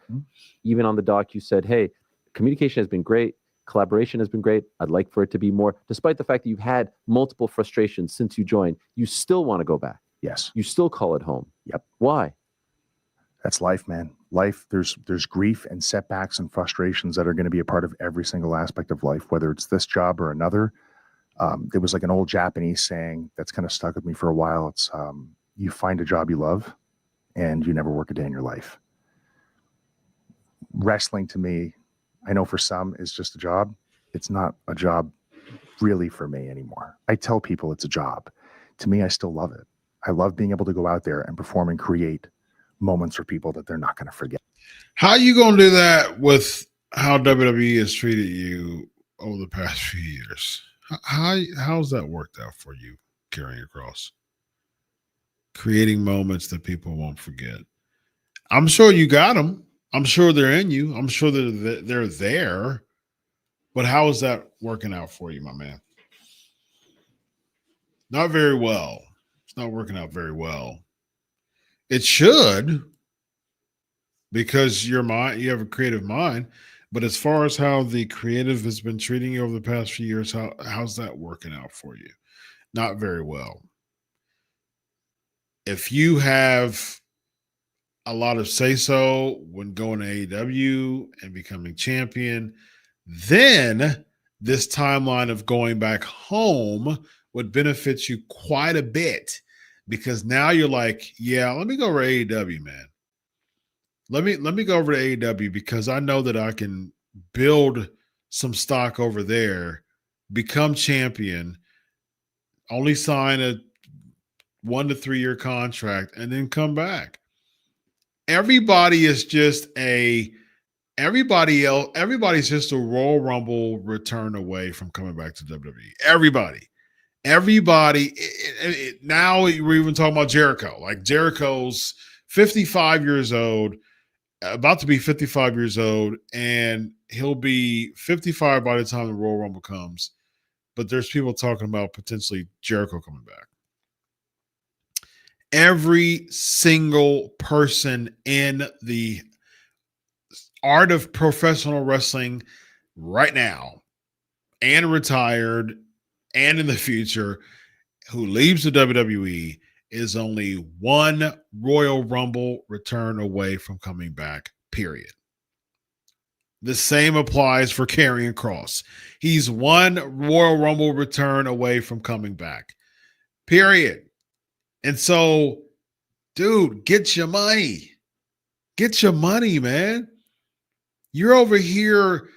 C: Even on the doc, you said, hey, communication has been great. Collaboration has been great. I'd like for it to be more. Despite the fact that you've had multiple frustrations since you joined, you still want to go back.
D: Yes.
C: You still call it home.
D: Yep.
C: Why?
D: That's life, man. Life, there's grief and setbacks and frustrations that are going to be a part of every single aspect of life, whether it's this job or another. There was like an old Japanese saying that's kind of stuck with me for a while. It's you find a job you love and you never work a day in your life. Wrestling to me, I know for some is just a job. It's not a job really for me anymore. I tell people it's a job. To me, I still love it. I love being able to go out there and perform and create moments for people that they're not going to forget.
B: How are you going to do that with how WWE has treated you over the past few years? How's that worked out for you, Karrion Kross? Creating moments that people won't forget. I'm sure you got them. I'm sure they're in you. I'm sure they're there. But how is that working out for you, my man? Not very well. It's not working out very well. It should, because you have a creative mind. But as far as how the creative has been treating you over the past few years, how's that working out for you? Not very well. If you have a lot of say-so when going to AEW and becoming champion, then this timeline of going back home would benefit you quite a bit, because now you're like, yeah, let me go over to AEW, man. Let me go over to AEW, because I know that I can build some stock over there, become champion, only sign a 1 to 3 year contract, and then come back. Everybody's just a Royal Rumble return away from coming back to WWE. Everybody. Now we're even talking about Jericho. Like, Jericho's 55 years old, about to be 55 years old, and he'll be 55 by the time the Royal Rumble comes. But there's people talking about potentially Jericho coming back. Every single person in the art of professional wrestling right now, and retired, and in the future, who leaves the WWE, is only one Royal Rumble return away from coming back, period. The same applies for Karrion Kross. He's one Royal Rumble return away from coming back, period. And so, dude, get your money. Get your money, man. You're over here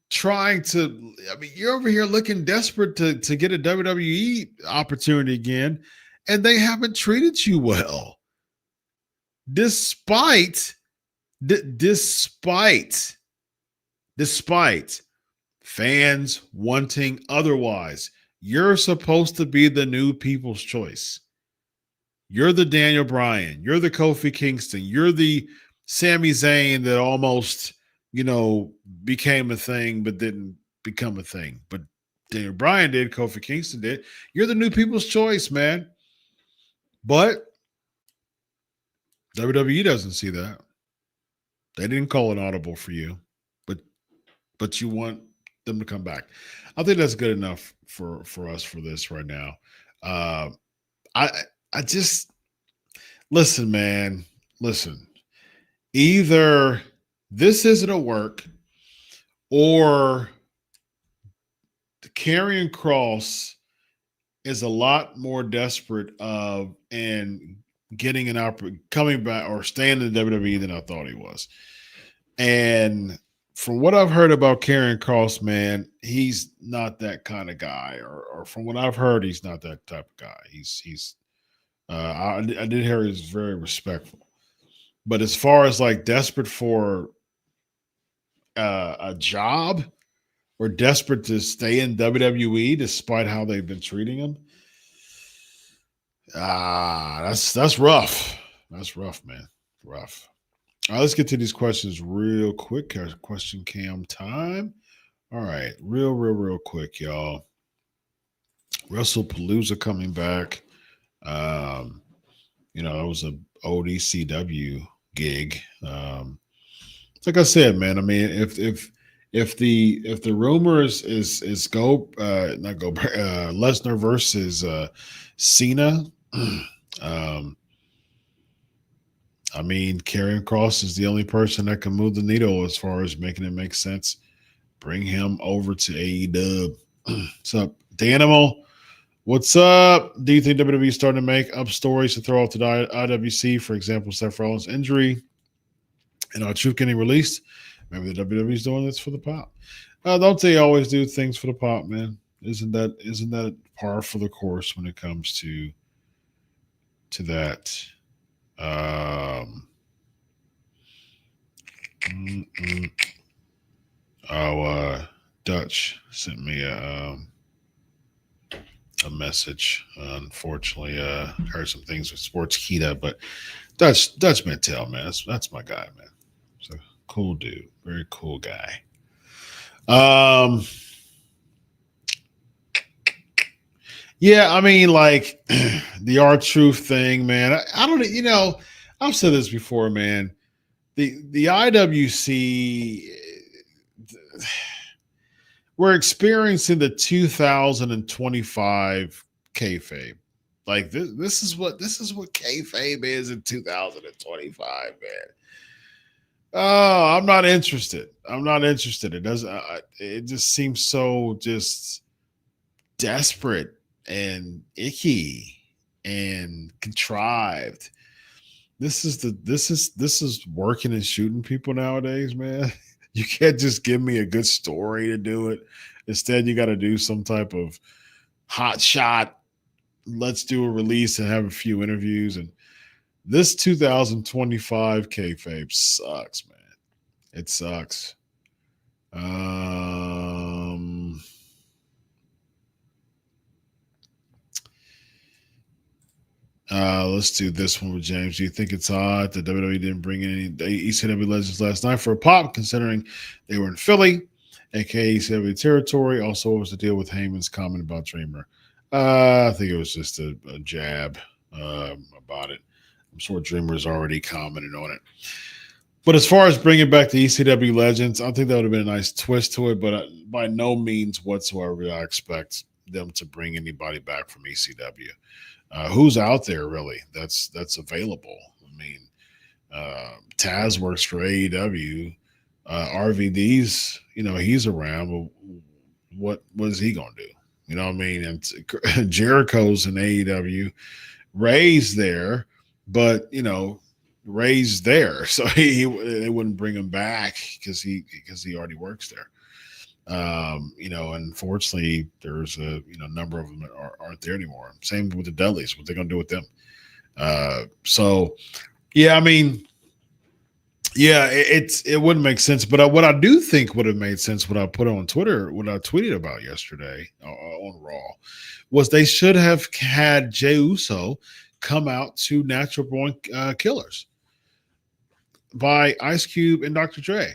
B: you're over here looking desperate to get a WWE opportunity again, and they haven't treated you well. Despite fans wanting otherwise, you're supposed to be the new people's choice. You're the Daniel Bryan. You're the Kofi Kingston. You're the Sami Zayn that almost, became a thing but didn't become a thing. But Daniel Bryan did. Kofi Kingston did. You're the new people's choice, man. But WWE doesn't see that. They didn't call an audible for you, but you want them to come back. I think that's good enough for us for this right now. I just listen, man. Listen, either this isn't a work, or the Karrion Kross is a lot more desperate of and getting coming back or staying in the WWE than I thought he was. And from what I've heard about Karrion Kross, man, he's not that kind of guy, or from what I've heard, he's not that type of guy. I did hear he's very respectful, but as far as like desperate for a job or desperate to stay in WWE despite how they've been treating him, that's rough. That's rough, man. Rough. All right, let's get to these questions real quick. Question cam time. All right, real quick, y'all. WrestlePalooza coming back. It was a old ECW gig. Like I said, man, I mean, if the rumor is Lesnar versus Cena, I mean, Karrion Kross is the only person that can move the needle as far as making it make sense. Bring him over to AEW. What's up, Danimal? What's up? Do you think WWE is starting to make up stories to throw off the IWC? For example, Seth Rollins' injury and our truth getting released. Maybe the WWE is doing this for the pop. Don't they always do things for the pop, man? Isn't that par for the course when it comes to that? Dutch sent me a message. Unfortunately, heard some things with Sportskeeda, but Dutch Mantel, man, that's my guy, man. He's a cool dude, very cool guy. Yeah, I mean, like the R-Truth thing, man. I don't, I've said this before, man. The IWC we're experiencing the 2025 kayfabe. Like this is what kayfabe is in 2025, man. Oh, I'm not interested. It doesn't. It just seems so just desperate and icky and contrived. This is working and shooting people nowadays, man. You can't just give me a good story to do it. Instead, you got to do some type of hot shot. Let's do a release and have a few interviews. And this 2025 kayfabe sucks, man. It sucks. Let's do this one with James. Do you think it's odd that WWE didn't bring in any ECW legends last night for a pop, considering they were in Philly, aka ECW territory? Also, what was the deal with Heyman's comment about Dreamer? I think it was just a jab about it. I'm sure Dreamer's already commented on it. But as far as bringing back the ECW legends, I think that would have been a nice twist to it. But by no means whatsoever I expect them to bring anybody back from ECW. Who's out there really that's available? I mean, Taz works for AEW. RVD's, he's around, but what is he gonna do? You know what I mean? And Jericho's in AEW. Ray's there, but Ray's there, so they wouldn't bring him back because he already works there. Unfortunately, there's a number of them that aren't there anymore. Same with the Dudleys. What they're gonna do with them? So yeah, I mean, yeah, it wouldn't make sense. But what I do think would have made sense, what I put on Twitter, what I tweeted about yesterday on Raw, was they should have had Jey Uso come out to Natural Born Killers by Ice Cube and Dr. Dre.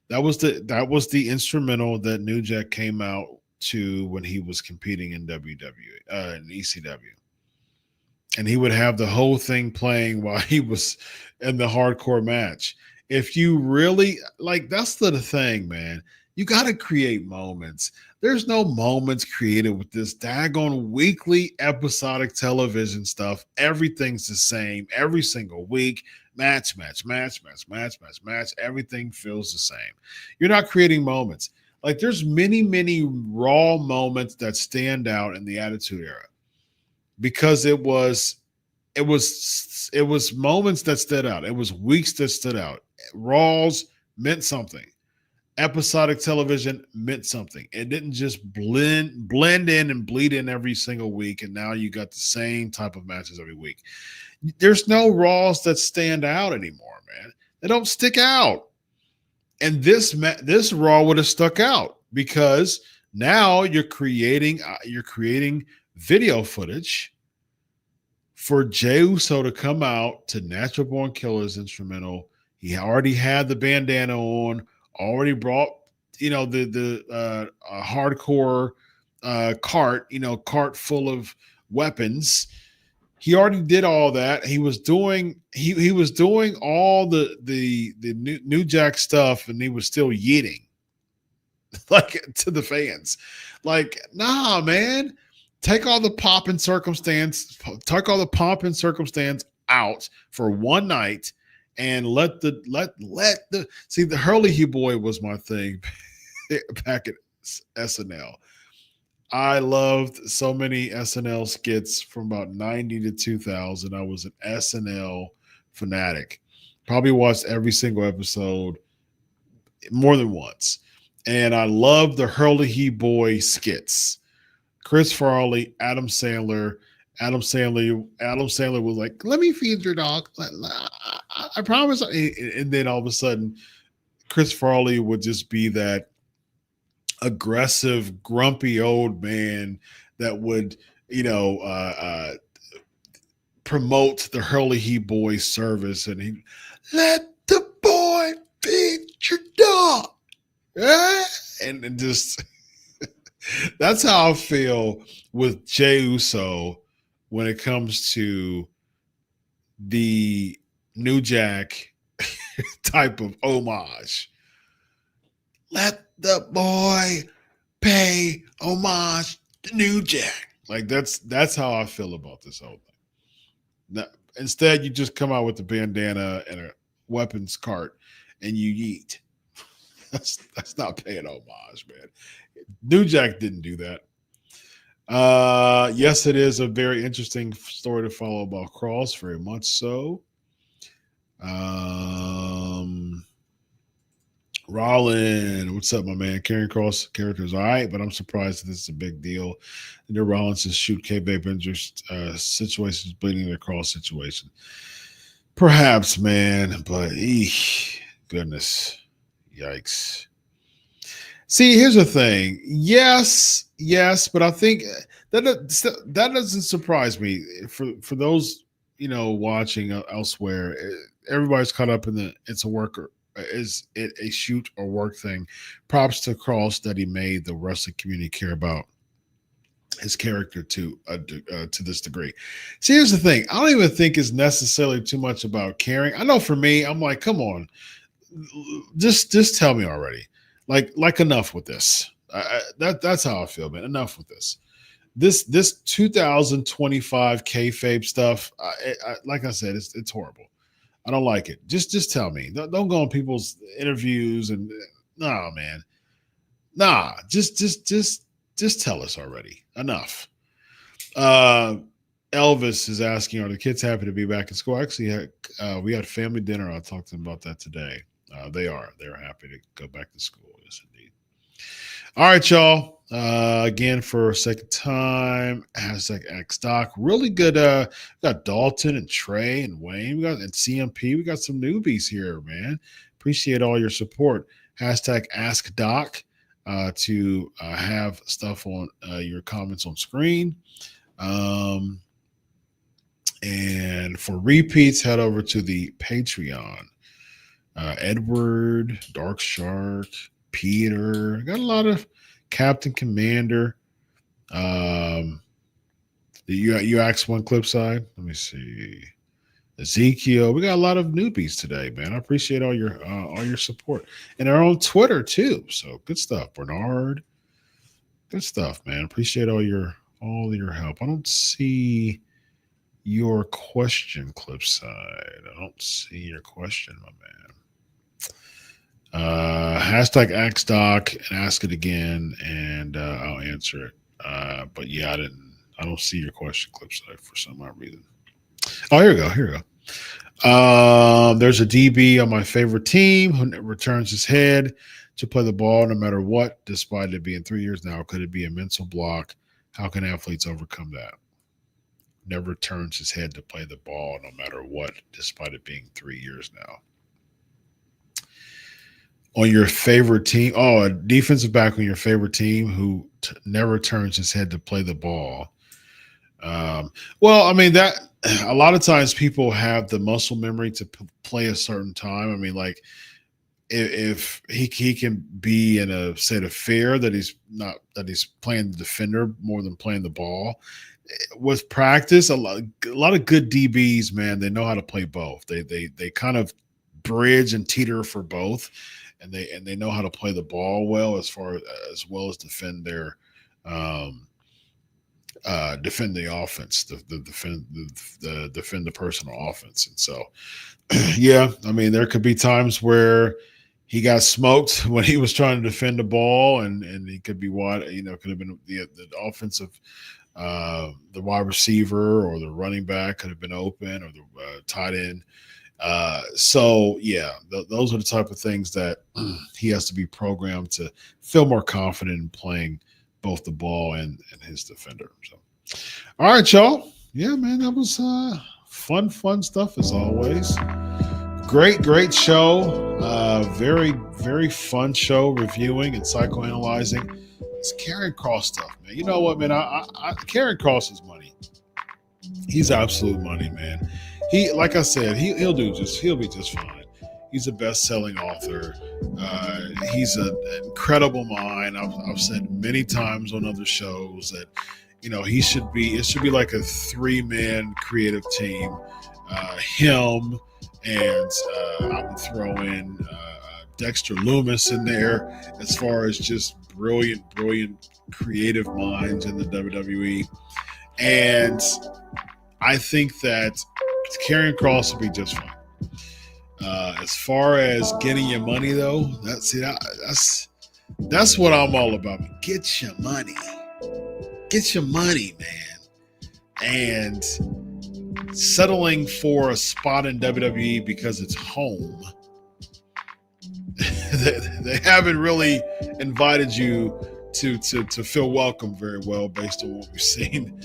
B: That was the instrumental that New Jack came out to when he was competing in WWE, in ECW. And he would have the whole thing playing while he was in the hardcore match. If you really that's the thing, man. You got to create moments. There's no moments created with this daggone weekly episodic television stuff. Everything's the same every single week. Match. Everything feels the same. You're not creating moments. Like there's many, many Raw moments that stand out in the Attitude Era because it was moments that stood out. It was weeks that stood out. Raws meant something. Episodic television meant something. It didn't just blend in and bleed in every single week, and now you got the same type of matches every week. There's no Raws that stand out anymore, man. They don't stick out. And this Raw would have stuck out because now you're creating video footage for Jey Uso to come out to Natural Born Killers instrumental. He already had the bandana on, already brought the hardcore cart full of weapons. He already did all that. He was doing all the New Jack stuff, and he was still yeeting to the fans. Nah, man. Take all the pomp and circumstance out for one night, and let the Hurley He Boy was my thing back at SNL. I loved so many SNL skits from about 90 to 2000. I was an SNL fanatic. Probably watched every single episode more than once. And I loved the Hurley He Boy skits. Chris Farley, Adam Sandler was like, "Let me feed your dog. I promise." And then all of a sudden, Chris Farley would just be that aggressive, grumpy old man that would, promote the Hurley He Boy service, and he let the boy feed your dog, and just that's how I feel with Jey Uso when it comes to the New Jack type of homage. let the boy pay homage to New Jack. Like that's how I feel about this whole thing. Now, instead, you just come out with the bandana and a weapons cart and you yeet. That's not paying homage, man. New Jack didn't do that. Yes, it is a very interesting story to follow about Kross, very much so. Rollin, what's up, my man? Karrion Kross character's all right, but I'm surprised that this is a big deal. And Rollins' shoot K-Babe injuries situations bleeding the Kross situation. Perhaps, man, but goodness, yikes. See, here's the thing. Yes, but I think that doesn't surprise me. For those watching elsewhere, everybody's caught up in the it's a worker. Is it a shoot or work thing? Props to Kross that he made the wrestling community care about his character to this degree. See, here's the thing. I don't even think it's necessarily too much about caring. I know for me, I'm like, come on, just tell me already. Like enough with this. That's how I feel, man. Enough with this. This 2025 kayfabe stuff. Like I said, it's horrible. I don't like it. Just tell me. Don't go on people's interviews and nah, man. Nah, just tell us already. Enough. Elvis is asking, are the kids happy to be back in school? Actually, we had family dinner. I talked to them about that today. They're happy to go back to school. Yes, indeed. All right, y'all. Again, for a second time, #XDoc. Really good. We got Dalton and Trey and Wayne. And CMP. We got some newbies here, man. Appreciate all your support. #AskDoc to have stuff on your comments on screen. And for repeats, head over to the Patreon. Edward, Dark Shark, Peter. Got a lot of Captain Commander. You asked one clip side. Let me see. Ezekiel. We got a lot of newbies today, man. I appreciate all your support. And they're on Twitter too. So good stuff. Bernard. Good stuff, man. Appreciate all your help. I don't see your question, clip side. I don't see your question, my man. #AskDoc and ask it again, and I'll answer it. But yeah, I don't see your question, clip side, for some odd reason. Oh, here we go. There's a DB on my favorite team who returns his head to play the ball no matter what, despite it being 3 years now. Could it be a mental block? How can athletes overcome that? Never turns his head to play the ball no matter what, despite it being 3 years now. On your favorite team, a defensive back on your favorite team who never turns his head to play the ball. Well, I mean, that a lot of times people have the muscle memory to play a certain time. I mean, like if he can be in a state of fear that he's playing the defender more than playing the ball. With practice, a lot of good DBs, man, they know how to play both. They kind of bridge and teeter for both. And they know how to play the ball well as well as defend their defend the offense, defend the personal offense. And so, yeah, I mean, there could be times where he got smoked when he was trying to defend the ball, and he could be could have been the offensive, the wide receiver or the running back could have been open, or the tight end. So yeah, those are the type of things that he has to be programmed to feel more confident in playing both the ball and his defender. So, all right, y'all. Yeah, man, that was fun stuff as always. Great show. Very, very fun show reviewing and psychoanalyzing. It's Karrion Kross stuff, man. You know what, man? Karrion Kross is money. He's absolute money, man. He, like I said, he'll be just fine. He's a best-selling author. He's an incredible mind. I've said many times on other shows that, it should be like a 3-man creative team. Him and I would throw in Dexter Loomis in there as far as just brilliant creative minds in the WWE. And I think that Karrion Kross will be just fine. As far as getting your money, though, that's what I'm all about. Get your money. Get your money, man. And settling for a spot in WWE because it's home. They haven't really invited you to feel welcome very well based on what we've seen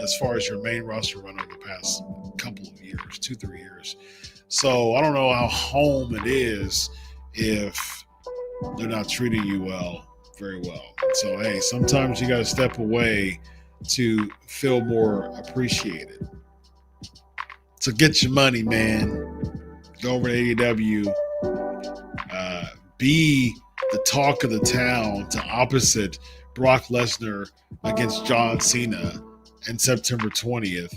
B: as far as your main roster run over the past couple of years, 2-3 years. So I don't know how home it is if they're not treating you very well. So, hey, sometimes you got to step away to feel more appreciated. So get your money, man. Go over to AEW. Be the talk of the town to opposite Brock Lesnar against John Cena on September 20th.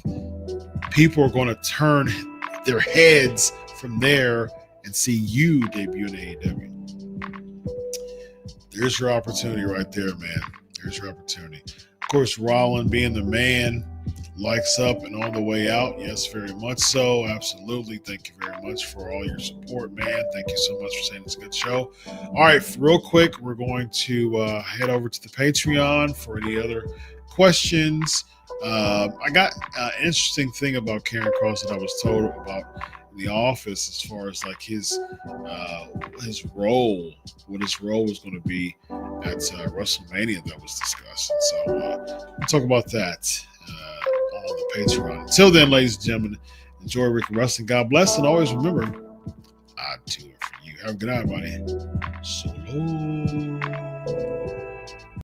B: People are going to turn their heads from there and see you debut in AEW. There's your opportunity right there, man. There's your opportunity. Of course, Rollin being the man, likes up and on the way out. Yes, very much so. Absolutely. Thank you very much for all your support, man. Thank you so much for saying it's a good show. All right, real quick, we're going to head over to the Patreon for any other questions. I got an interesting thing about Karrion Kross that I was told about in the office as far as like his role, what his role was going to be at WrestleMania that was discussed. And so we'll talk about that on the Patreon. Until then, ladies and gentlemen, enjoy Rick Wrestling. God bless, and always remember, I do it for you. Have a good night, buddy. So long.